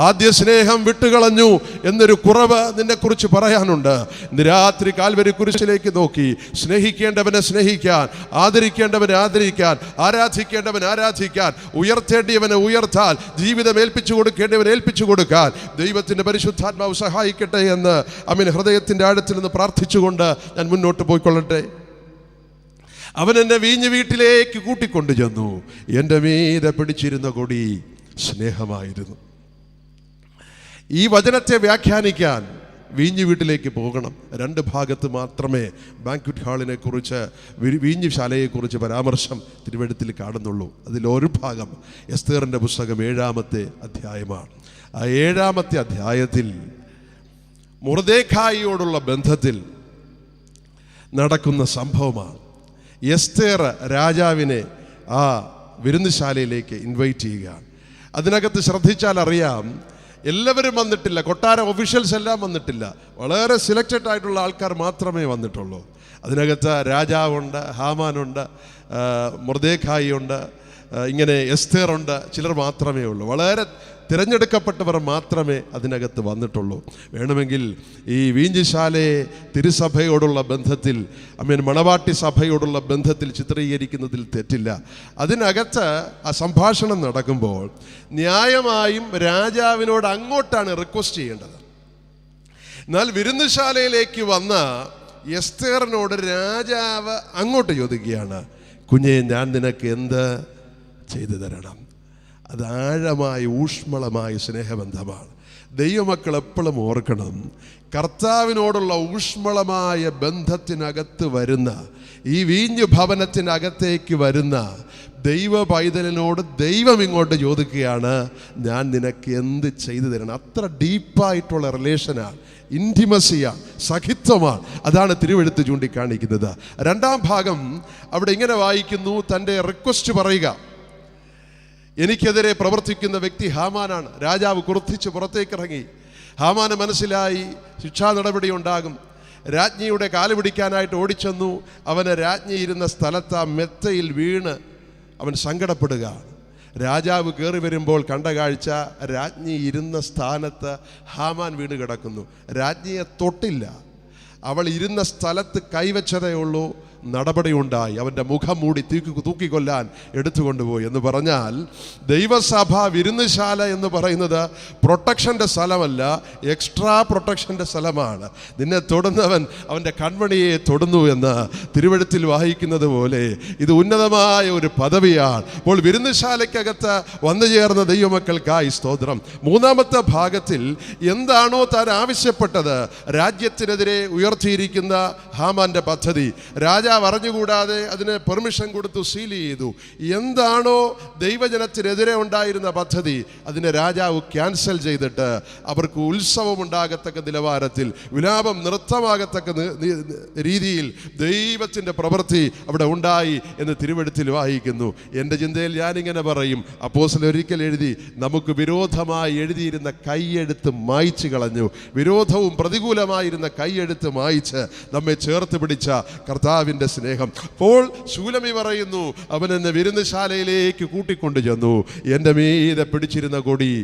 ആദ്യ സ്നേഹം വിട്ടുകളഞ്ഞു എന്നൊരു കുറവ് നിന്നെക്കുറിച്ച് പറയാനുണ്ട്. ഇന്ന് രാത്രി കാൽവരി കുരിശിലേക്ക് നോക്കി സ്നേഹിക്കേണ്ടവനെ സ്നേഹിക്കാൻ, ആദരിക്കേണ്ടവനെ ആദരിക്കാൻ, ആരാധിക്കേണ്ടവൻ ആരാധിക്കാൻ, ഉയർത്തേണ്ടിയവനെ ഉയർത്താൻ, ജീവിതം ഏൽപ്പിച്ചു കൊടുക്കേണ്ടവൻ ഏൽപ്പിച്ചു കൊടുക്കാൻ ദൈവത്തിൻ്റെ പരിശുദ്ധാത്മാവ് സഹായിക്കട്ടെ എന്ന് അമീൻ ഹൃദയത്തിൻ്റെ ആഴത്തിൽ നിന്ന് പ്രാർത്ഥിച്ചുകൊണ്ട് ഞാൻ മുന്നോട്ട് പോയിക്കൊള്ളട്ടെ. അവൻ എന്നെ വീഞ്ഞു വീട്ടിലേക്ക് കൂട്ടിക്കൊണ്ടു ചെന്നു. എൻ്റെ മീതെ പിടിച്ചിരുന്ന കൊടി സ്നേഹമായിരുന്നു. ഈ വചനത്തെ വ്യാഖ്യാനിക്കാൻ വീഞ്ഞു വീട്ടിലേക്ക് പോകണം. രണ്ട് ഭാഗത്ത് മാത്രമേ ബാങ്ക്വറ്റ് ഹാളിനെ കുറിച്ച്, വീഞ്ഞുശാലയെക്കുറിച്ച് പരാമർശം തിരുവെഴുത്തിൽ കാണുന്നുള്ളൂ. അതിലൊരു ഭാഗം എസ്തേറിൻ്റെ പുസ്തകം 7-ാമത്തെ അധ്യായമാണ്. ആ 7-ാമത്തെ അധ്യായത്തിൽ മൊർദെഖായിയോടുള്ള ബന്ധത്തിൽ നടക്കുന്ന സംഭവമാണ്. എസ്തേർ രാജാവിനെ ആ വിരുന്നുശാലയിലേക്ക് ഇൻവൈറ്റ് ചെയ്യുകയാണ്. അതിനകത്ത് ശ്രദ്ധിച്ചാൽ അറിയാം, എല്ലാവരും വന്നിട്ടില്ല, കൊട്ടാര ഒഫീഷ്യൽസ് എല്ലാം വന്നിട്ടില്ല, വളരെ സെലക്റ്റഡ് ആയിട്ടുള്ള ആൾക്കാർ മാത്രമേ വന്നിട്ടുള്ളൂ. അതിനകത്ത് രാജാവുണ്ട്, ഹാമാനുണ്ട്, മൊർദെഖായി ഉണ്ട്, ഇങ്ങനെ എസ്തേറുണ്ട്, ചിലർ മാത്രമേ ഉള്ളൂ. വളരെ തിരഞ്ഞെടുക്കപ്പെട്ടവർ മാത്രമേ അതിനകത്ത് വന്നിട്ടുള്ളൂ. വേണമെങ്കിൽ ഈ വീഞ്ഞുശാലയെ തിരുസഭയോടുള്ള ബന്ധത്തിൽ, മണവാട്ടി സഭയോടുള്ള ബന്ധത്തിൽ ചിത്രീകരിക്കുന്നതിൽ തെറ്റില്ല. അതിനകത്ത് ആ സംഭാഷണം നടക്കുമ്പോൾ ന്യായമായും രാജാവിനോട് അങ്ങോട്ടാണ് റിക്വസ്റ്റ് ചെയ്യേണ്ടത്. എന്നാൽ വിരുന്നുശാലയിലേക്ക് വന്ന എസ്തേറിനോട് രാജാവ് അങ്ങോട്ട് ചോദിക്കുകയാണ്, കുഞ്ഞെ, ഞാൻ നിനക്ക് എന്ത് ചെയ്തു തരണം? അത് ആഴമായ ഊഷ്മളമായ സ്നേഹബന്ധമാണ്. ദൈവമക്കൾ എപ്പോഴും ഓർക്കണം, കർത്താവിനോടുള്ള ഊഷ്മളമായ ബന്ധത്തിനകത്ത് വരുന്ന, ഈ വീഞ്ഞു ഭവനത്തിനകത്തേക്ക് വരുന്ന ദൈവ പൈതലിനോട് ദൈവം ഇങ്ങോട്ട് ചോദിക്കുകയാണ്, ഞാൻ നിനക്ക് എന്ത് ചെയ്തു തരണം? അത്ര ഡീപ്പായിട്ടുള്ള റിലേഷനാണ്, ഇൻറ്റിമസിയാണ്, സഖിത്വമാണ്. അതാണ് തിരുവെഴുത്ത് ചൂണ്ടിക്കാണിക്കുന്നത്. 2-ാം ഭാഗം അവിടെ ഇങ്ങനെ വായിക്കുന്നു, തൻ്റെ റിക്വസ്റ്റ് പറയുക. എനിക്കെതിരെ പ്രവർത്തിക്കുന്ന വ്യക്തി ഹാമാനാണ്. രാജാവ് ക്രുദ്ധിച്ച് പുറത്തേക്കിറങ്ങി. ഹാമാന് മനസ്സിലായി ശിക്ഷാ നടപടി ഉണ്ടാകും. രാജ്ഞിയുടെ കാല് പിടിക്കാനായിട്ട് ഓടിച്ചെന്നു. അവന് രാജ്ഞി ഇരുന്ന സ്ഥലത്ത് ആ മെത്തയിൽ വീണ് അവൻ സങ്കടപ്പെടുകയാണ്. രാജാവ് കയറി വരുമ്പോൾ കണ്ട കാഴ്ച, രാജ്ഞി ഇരുന്ന സ്ഥാനത്ത് ഹാമാൻ വീണ് കിടക്കുന്നു. രാജ്ഞിയെ തൊട്ടില്ല, അവൾ ഇരുന്ന സ്ഥലത്ത് കൈവച്ചതേ ഉള്ളൂ. നടപടിയുണ്ടായി. അവൻ്റെ മുഖം മൂടി തൂക്കിക്കൊല്ലാൻ എടുത്തുകൊണ്ടുപോയി. എന്ന് പറഞ്ഞാൽ ദൈവസഭ വിരുന്നുശാല എന്ന് പറയുന്നത് പ്രൊട്ടക്ഷൻ്റെ സ്ഥലമല്ല, എക്സ്ട്രാ പ്രൊട്ടക്ഷൻ്റെ സ്ഥലമാണ്. നിന്നെ തൊടുന്നവൻ അവൻ്റെ കൺമണിയെ തൊടുന്നു എന്ന് തിരുവെഴുത്തിൽ വായിക്കുന്നത് പോലെ ഇത് ഉന്നതമായ ഒരു പദവിയാണ്. അപ്പോൾ വിരുന്നുശാലയ്ക്കകത്ത് വന്നു ചേർന്ന ദൈവമക്കൾക്കായി സ്തോത്രം. 3-ാമത്തെ ഭാഗത്തിൽ എന്താണോ താൻ ആവശ്യപ്പെട്ടത്, രാജ്യത്തിനെതിരെ ഉയർത്തിയിരിക്കുന്ന ഹാമാൻ്റെ പദ്ധതി, രാജാവ് അറിഞ്ഞുകൂടാതെ അതിന് പെർമിഷൻ കൊടുത്തു, സീൽ ചെയ്തു. എന്താണോ ദൈവജനത്തിനെതിരെ ഉണ്ടായിരുന്ന പദ്ധതി, അതിനെ രാജാവ് ക്യാൻസൽ ചെയ്തിട്ട് അവർക്ക് ഉത്സവം ഉണ്ടാകത്തക്ക നിലവാരത്തിൽ, വിലാപം നൃത്തമാകത്തക്ക രീതിയിൽ ദൈവത്തിൻ്റെ പ്രവൃത്തി അവിടെ ഉണ്ടായി എന്ന് തിരുവെഴുത്തിൽ വായിക്കുന്നു. എൻ്റെ ചിന്തയിൽ ഞാനിങ്ങനെ പറയും, അപ്പോസ്തലൻ ഒരിക്കൽ എഴുതി, നമുക്ക് വിരോധമായി എഴുതിയിരുന്ന കൈയെഴുത്ത് മായ്ച്ചു കളഞ്ഞു. വിരോധവും പ്രതികൂലമായിരുന്ന കൈയെഴുത്ത് മായ്ച്ച് നമ്മെ ചേർത്ത് പിടിച്ച കർത്താവിൻ്റെ സ്നേഹം. അപ്പോൾ ശൂലമി പറയുന്നു, അവൻ എന്നെ വിരുന്നുശാലയിലേക്ക് കൂട്ടിക്കൊണ്ടു ചെന്നു. എൻ്റെ മീതെ പിടിച്ചിരുന്ന കൊടി.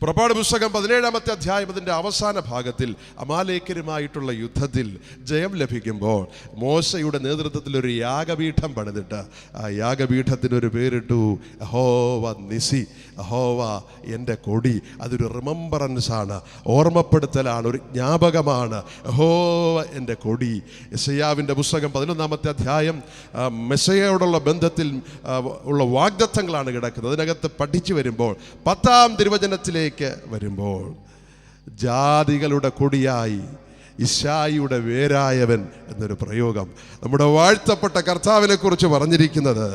പുറപ്പാട് പുസ്തകം 17-ാമത്തെ അധ്യായം അതിൻ്റെ അവസാന ഭാഗത്തിൽ അമാലേക്കരുമായിട്ടുള്ള യുദ്ധത്തിൽ ജയം ലഭിക്കുമ്പോൾ മോശയുടെ നേതൃത്വത്തിൽ ഒരു യാഗപീഠം പണിതിട്ട് ആ യാഗപീഠത്തിനൊരു പേരിട്ടു, യഹോവ നിസി, യഹോവ എൻ്റെ കൊടി. അതൊരു റിമംബറൻസ് ആണ്, ഓർമ്മപ്പെടുത്തലാണ്, ഒരു ജ്ഞാപകമാണ്. യഹോവ എൻ്റെ കൊടി. യെശയ്യാവിൻ്റെ പുസ്തകം 11-ാമത്തെ അധ്യായം മെസ്സയ്യയോടുള്ള ബന്ധത്തിൽ ഉള്ള വാഗ്ദത്തങ്ങളാണ് കിടക്കുന്നത്. അതിനകത്ത് പഠിച്ചു വരുമ്പോൾ 10-ാം തിരുവചനത്തിലേക്ക് വരുമ്പോൾ, ജാതികളുടെ കൊടിയായി ഇശായിയുടെ വേരായവൻ എന്നൊരു പ്രയോഗം. നമ്മുടെ വാഴ്ത്തപ്പെട്ട കർത്താവിനെ കുറിച്ച് പറഞ്ഞിരിക്കുന്നത്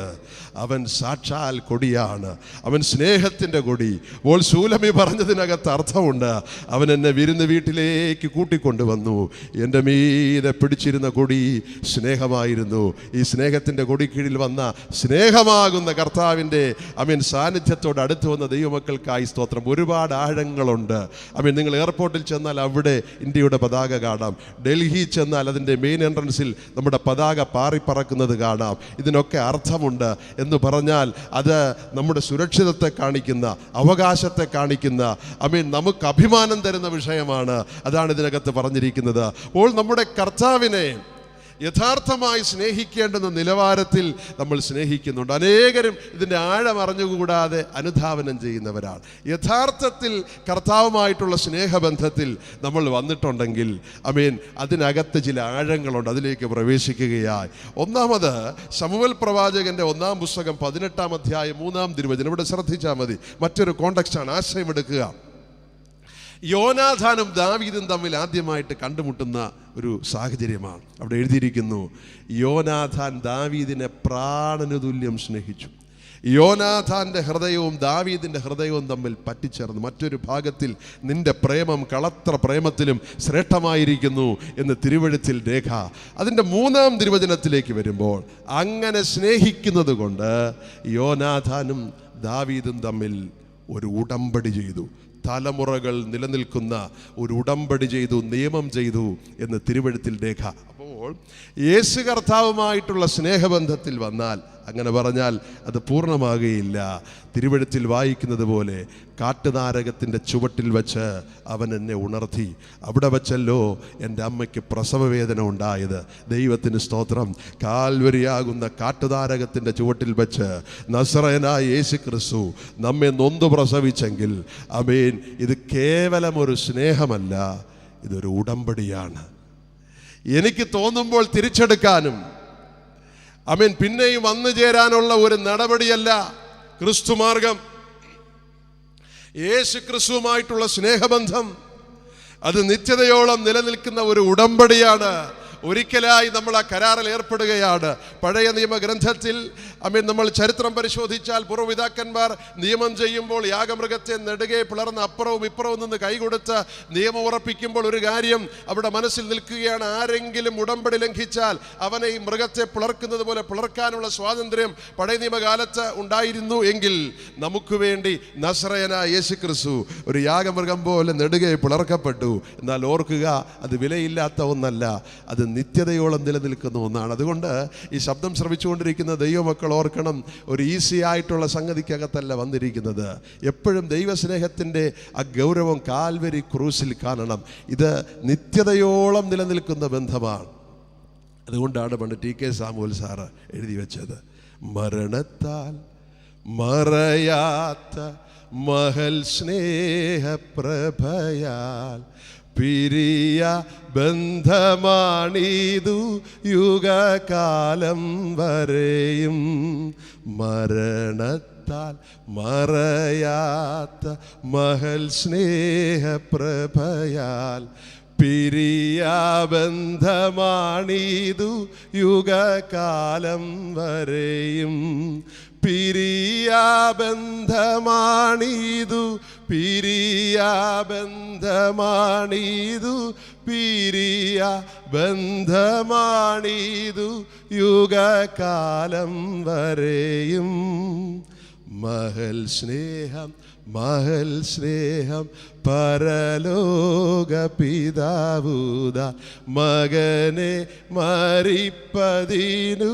അവൻ സാക്ഷാൽ കൊടിയാണ്, അവൻ സ്നേഹത്തിൻ്റെ കൊടി. അപ്പോൾ ശൂലമി പറഞ്ഞതിനകത്ത് അർത്ഥമുണ്ട്. അവൻ എന്നെ വിരുന്ന് വീട്ടിലേക്ക് കൂട്ടിക്കൊണ്ടുവന്നു. എൻ്റെ മീതെ പിടിച്ചിരുന്ന കൊടി സ്നേഹമായിരുന്നു. ഈ സ്നേഹത്തിൻ്റെ കൊടി കീഴിൽ വന്ന സ്നേഹമാകുന്ന കർത്താവിൻ്റെ സാന്നിധ്യത്തോട് അടുത്ത് വന്ന ദൈവമക്കൾക്കായി സ്തോത്രം. ഒരുപാട് ആഴങ്ങളുണ്ട്. നിങ്ങൾ എയർപോർട്ടിൽ ചെന്നാൽ അവിടെ ഇന്ത്യയുടെ പതാക കാണാം. ഡൽഹി ചെന്നാൽ അതിൻ്റെ മെയിൻ എൻട്രൻസിൽ നമ്മുടെ പതാക പാറിപ്പറക്കുന്നത് കാണാം. ഇതിനൊക്കെ അർത്ഥമുണ്ട് എന്ന് പറഞ്ഞാൽ അത് നമ്മുടെ സുരക്ഷിതത്തെ കാണിക്കുന്ന, അവകാശത്തെ കാണിക്കുന്ന, നമുക്ക് അഭിമാനം തരുന്ന വിഷയമാണ്. അതാണ് ഇതിനകത്ത് പറഞ്ഞിരിക്കുന്നത്. അപ്പോൾ നമ്മുടെ കർത്താവിനെ യഥാർത്ഥമായി സ്നേഹിക്കേണ്ടുന്ന നിലവാരത്തിൽ നമ്മൾ സ്നേഹിക്കുന്നുണ്ട്. അനേകരും ഇതിൻ്റെ ആഴം അറിഞ്ഞുകൂടാതെ അനുധാവനം ചെയ്യുന്നവരാണ്. യഥാർത്ഥത്തിൽ കർത്താവുമായിട്ടുള്ള സ്നേഹബന്ധത്തിൽ നമ്മൾ വന്നിട്ടുണ്ടെങ്കിൽ അതിനകത്ത് ചില ആഴങ്ങളുണ്ട്. അതിലേക്ക് പ്രവേശിക്കുകയായി. ഒന്നാമത് ശമൂവേൽ പ്രവാചകന്റെ 1-ാം പുസ്തകം 18-ാം അധ്യായം 3-ാം തിരുവചനം. ഇവിടെ ശ്രദ്ധിച്ചാൽ മതി. മറ്റൊരു കോണ്ടെക്സ്റ്റാണ്, ആശയമെടുക്കുക. യോനാഥാനും ദാവീദും തമ്മിൽ ആദ്യമായിട്ട് കണ്ടുമുട്ടുന്ന ഒരു സാഹചര്യമാണ്. അവിടെ എഴുതിയിരിക്കുന്നു, യോനാഥാൻ ദാവീദിനെ പ്രാണനു തുല്യം സ്നേഹിച്ചു. യോനാഥാൻ്റെ ഹൃദയവും ദാവീദിൻ്റെ ഹൃദയവും തമ്മിൽ പറ്റിച്ചേർന്നു. മറ്റൊരു ഭാഗത്തിൽ നിന്റെ പ്രേമം കളത്ര പ്രേമത്തിലും ശ്രേഷ്ഠമായിരിക്കുന്നു എന്ന് തിരുവെഴുത്തിൽ രേഖ. അതിൻ്റെ 3-ാം തിരുവചനത്തിലേക്ക് വരുമ്പോൾ, അങ്ങനെ സ്നേഹിക്കുന്നത് കൊണ്ട് യോനാഥാനും ദാവീദും തമ്മിൽ ഒരു ഉടമ്പടി ചെയ്തു. തലമുറകൾ നിലനിൽക്കുന്ന ഒരു ഉടമ്പടി ചെയ്തു, നിയമം ചെയ്തു എന്ന് തിരുവെഴുത്തിൽ രേഖ. അപ്പോൾ യേശു കർത്താവുമായിട്ടുള്ള സ്നേഹബന്ധത്തിൽ വന്നാൽ, അങ്ങനെ പറഞ്ഞാൽ അത് പൂർണ്ണമാകുകയില്ല. തിരുവെഴുത്തിൽ വായിക്കുന്നത് പോലെ, കാട്ടുനാരകത്തിൻ്റെ ചുവട്ടിൽ വച്ച് അവൻ എന്നെ ഉണർത്തി. അവിടെ വച്ചല്ലോ എൻ്റെ അമ്മയ്ക്ക് പ്രസവവേദന ഉണ്ടായത്. ദൈവത്തിന് സ്തോത്രം. കാൽവരിയാകുന്ന കാട്ടുനാരകത്തിൻ്റെ ചുവട്ടിൽ വച്ച് നസറേയനായ യേശു ക്രിസ്തു നമ്മെ നൊന്തു പ്രസവിച്ചെങ്കിൽ ഇത് കേവലം ഒരു സ്നേഹമല്ല, ഇതൊരു ഉടമ്പടിയാണ്. എനിക്ക് തോന്നുമ്പോൾ തിരിച്ചെടുക്കാനും പിന്നെയും വന്നു ചേരാനുള്ള ഒരു നടപടിയല്ല ക്രിസ്തുമാർഗം. യേശു ക്രിസ്തുവുമായിട്ടുള്ള സ്നേഹബന്ധം അത് നിത്യതയോളം നിലനിൽക്കുന്ന ഒരു ഉടമ്പടിയാണ്. ഒരിക്കലായി നമ്മൾ ആ കരാറിൽ ഏർപ്പെടുകയാണ്. പഴയ നിയമഗ്രന്ഥത്തിൽ നമ്മൾ ചരിത്രം പരിശോധിച്ചാൽ, പൂർവ്വപിതാക്കന്മാർ നിയമം ചെയ്യുമ്പോൾ യാഗമൃഗത്തെ നെടുകെ പിളർന്ന് അപ്പുറവും ഇപ്പുറവും നിന്ന് കൈകൊടുത്ത് നിയമം ഉറപ്പിക്കുമ്പോൾ ഒരു കാര്യം അവിടെ മനസ്സിൽ നിൽക്കുകയാണ്. ആരെങ്കിലും ഉടമ്പടി ലംഘിച്ചാൽ അവനെ ഈ മൃഗത്തെ പിളർക്കുന്നത് പോലെ പിളർക്കാനുള്ള സ്വാതന്ത്ര്യം പഴയ നിയമകാലത്ത് ഉണ്ടായിരുന്നു എങ്കിൽ, നമുക്ക് വേണ്ടി നസറേയനായ യേശു ക്രിസ്തു ഒരു യാഗമൃഗം പോലെ നെടുകെ പിളർക്കപ്പെട്ടു. എന്നാൽ ഓർക്കുക, അത് വിലയില്ലാത്ത ഒന്നല്ല, അത് നിത്യതയോളം നിലനിൽക്കുന്ന ഒന്നാണ്. അതുകൊണ്ട് ഈ ശബ്ദം ശ്രവിച്ചുകൊണ്ടിരിക്കുന്ന ദൈവമക്കൾ ഓർക്കണം, ഒരു ഈസി ആയിട്ടുള്ള സംഗതിക്കകത്തല്ല വന്നിരിക്കുന്നത്. എപ്പോഴും ദൈവസ്നേഹത്തിൻ്റെ ആ ഗൗരവം കാൽവരി ക്രൂസിൽ കാണണം. ഇത് നിത്യതയോളം നിലനിൽക്കുന്ന ബന്ധമാണ്. അതുകൊണ്ടാണ് പണ്ട് TK സാമുവൽ സാറ് എഴുതി വെച്ചത്, മരണത്താൽ മറയാത്ത മഹൽ സ്നേഹപ്രഭയാൽ പിരിയ ബന്ധമാണിതു യുഗകാലം വരെയും. മരണത്താൽ മറയാത്ത മഹൽ സ്നേഹപ്രഭയാൽ പിരിയ ബന്ധമാണിതു യുഗകാലം വരെയും. പിരിയാ ബന്ധമാണിതു, പിരിയാ ബന്ധമാണിതു, പിരിയാ ബന്ധമാണിതു യുഗകാലം വരെയും. മഹൽ സ്നേഹം, മഹൽ സ്നേഹം പരലോക പിതാവുദാ മകനെ മരിപ്പതിനു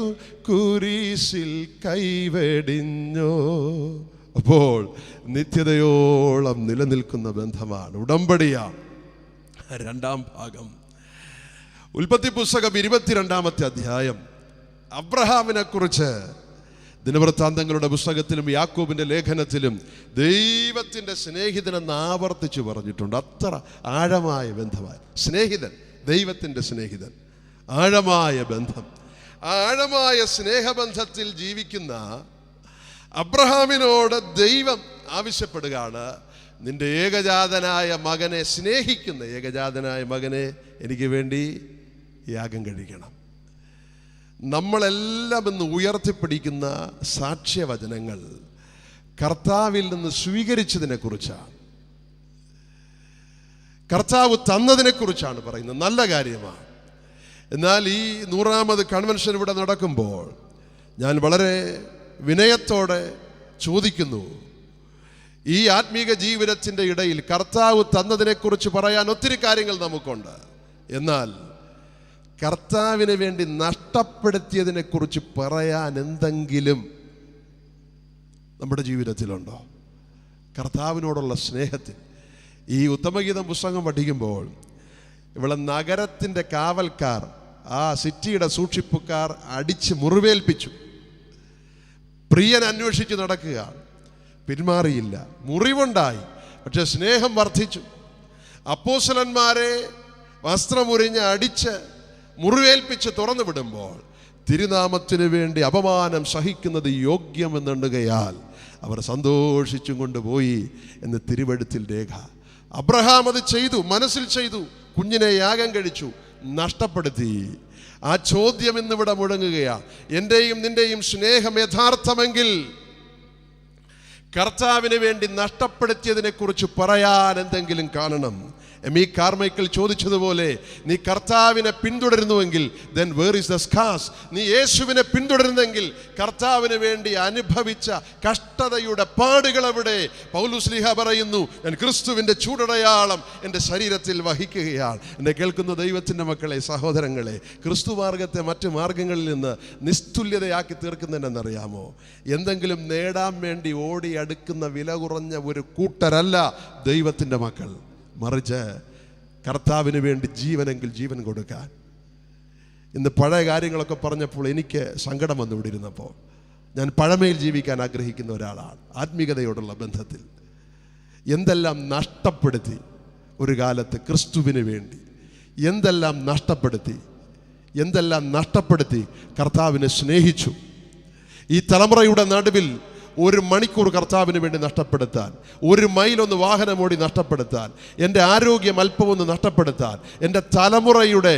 കുരിശിൽ കൈവെടിഞ്ഞോ. അപ്പോൾ നിത്യതയോളം നിലനിൽക്കുന്ന ബന്ധമാണ്, ഉടമ്പടിയാണ്. 2-ാം ഭാഗം, ഉൽപ്പത്തി പുസ്തകം 22-ാമത്തെ അധ്യായം. അബ്രഹാമിനെ കുറിച്ച് ദിനവൃത്താന്തങ്ങളുടെ പുസ്തകത്തിലും യാക്കോബിൻ്റെ ലേഖനത്തിലും ദൈവത്തിൻ്റെ സ്നേഹിതനെന്ന് ആവർത്തിച്ചു പറഞ്ഞിട്ടുണ്ട്. അത്ര ആഴമായ ബന്ധമായ സ്നേഹിതൻ, ദൈവത്തിൻ്റെ സ്നേഹിതൻ, ആഴമായ ബന്ധം. ആഴമായ സ്നേഹബന്ധത്തിൽ ജീവിക്കുന്ന അബ്രഹാമിനോട് ദൈവം ആവശ്യപ്പെടുകയാണ്, നിന്റെ ഏകജാതനായ മകനെ സ്നേഹിക്കുന്ന ഏകജാതനായ മകനെ എനിക്ക് വേണ്ടി യാഗം കഴിക്കണം. നമ്മളെല്ലാം ഇന്ന് ഉയർത്തിപ്പിടിക്കുന്ന സാക്ഷ്യവചനങ്ങൾ കർത്താവിൽ നിന്ന് സ്വീകരിച്ചതിനെ കുറിച്ചാണ്, കർത്താവ് തന്നതിനെ കുറിച്ചാണ് പറയുന്നത്. നല്ല കാര്യമാണ്. എന്നാൽ ഈ 100ാമത് കൺവെൻഷൻ ഇവിടെ നടക്കുമ്പോൾ ഞാൻ വളരെ വിനയത്തോടെ ചോദിക്കുന്നു, ഈ ആത്മീക ജീവിതത്തിൻ്റെ ഇടയിൽ കർത്താവ് തന്നതിനെക്കുറിച്ച് പറയാൻ ഒത്തിരി കാര്യങ്ങൾ നമുക്കുണ്ട്. എന്നാൽ കർത്താവിന് വേണ്ടി നഷ്ടപ്പെടുത്തിയതിനെക്കുറിച്ച് പറയാൻ എന്തെങ്കിലും നമ്മുടെ ജീവിതത്തിലുണ്ടോ? കർത്താവിനോടുള്ള സ്നേഹത്തിൽ ഈ ഉത്തമഗീതം പുസ്തകം പഠിക്കുമ്പോൾ ഇവിടെ നഗരത്തിൻ്റെ കാവൽക്കാർ, ആ സിറ്റിയുടെ സൂക്ഷിപ്പുകാർ അടിച്ച് മുറിവേൽപ്പിച്ചു. പ്രിയൻ അന്വേഷിച്ച് നടക്കുക, പിന്മാറിയില്ല, മുറിവുണ്ടായി, പക്ഷെ സ്നേഹം വർദ്ധിച്ചു. അപ്പോസ്തലന്മാരെ വസ്ത്രമുറിഞ്ഞ് അടിച്ച് മുറിവേൽപ്പിച്ച് തുറന്നു വിടുമ്പോൾ തിരുനാമത്തിന് വേണ്ടി അപമാനം സഹിക്കുന്നത് യോഗ്യമെന്നുണ്ടുകയാൽ അവർ സന്തോഷിച്ചും കൊണ്ടുപോയി എന്ന് തിരുവെഴുത്തിൽ രേഖ. അബ്രഹാം അത് ചെയ്തു, മനസ്സിൽ ചെയ്തു, കുഞ്ഞിനെ യാഗം കഴിച്ചു, നഷ്ടപ്പെടുത്തി. ആ ചോദ്യം ഇന്നിവിടെ മുഴങ്ങുകയാണ്. എൻ്റെയും നിൻ്റെയും സ്നേഹം യഥാർത്ഥമെങ്കിൽ കർത്താവിന് വേണ്ടി നഷ്ടപ്പെടുത്തിയതിനെ കുറിച്ച് പറയാൻ എന്തെങ്കിലും കാണണം. എമി കാർമൈക്കൽ ചോദിച്ചതുപോലെ, നീ കർത്താവിനെ പിന്തുടരുന്നുവെങ്കിൽ then where is the scars? നീ യേശുവിനെ പിന്തുടരുന്നെങ്കിൽ കർത്താവിന് വേണ്ടി അനുഭവിച്ച കഷ്ടതയുടെ പാടുകൾ എവിടെ? പൗലോസ് ശ്ലീഹ പറയുന്നു, ഞാൻ ക്രിസ്തുവിൻ്റെ ചൂടടയാളം എൻ്റെ ശരീരത്തിൽ വഹിക്കുകയാണ്. എന്നെ കേൾക്കുന്ന ദൈവത്തിൻ്റെ മക്കളെ, സഹോദരങ്ങളെ, ക്രിസ്തു മാർഗത്തെ മറ്റു മാർഗങ്ങളിൽ നിന്ന് നിസ്തുല്യതയാക്കി തീർക്കുന്നതെന്നറിയാമോ? എന്തെങ്കിലും നേടാൻ വേണ്ടി ഓടി അടുക്കുന്ന വില കുറഞ്ഞ ഒരു കൂട്ടരല്ല ദൈവത്തിൻ്റെ മക്കൾ. മറിച്ച് കർത്താവിന് വേണ്ടി ജീവനെങ്കിൽ ജീവൻ കൊടുക്കാൻ. ഇന്ന് പഴയ കാര്യങ്ങളൊക്കെ പറഞ്ഞപ്പോൾ എനിക്ക് സങ്കടം വന്നു ഇവിടെ ഇരുന്നപ്പോൾ. ഞാൻ പഴമയിൽ ജീവിക്കാൻ ആഗ്രഹിക്കുന്ന ഒരാളാണ്. ആത്മീകതയോടുള്ള ബന്ധത്തിൽ എന്തെല്ലാം നഷ്ടപ്പെടുത്തി ഒരു കാലത്ത് ക്രിസ്തുവിന് വേണ്ടി, എന്തെല്ലാം നഷ്ടപ്പെടുത്തി കർത്താവിനെ സ്നേഹിച്ചു. ഈ തലമുറയുടെ നടുവിൽ 1 മണിക്കൂർ കർത്താവിന് വേണ്ടി നഷ്ടപ്പെടുത്താൻ, 1 മൈലൊന്ന് വാഹനമോടി നഷ്ടപ്പെടുത്താൻ, എൻ്റെ ആരോഗ്യം അല്പമൊന്ന് നഷ്ടപ്പെടുത്താൻ, എൻ്റെ തലമുറയുടെ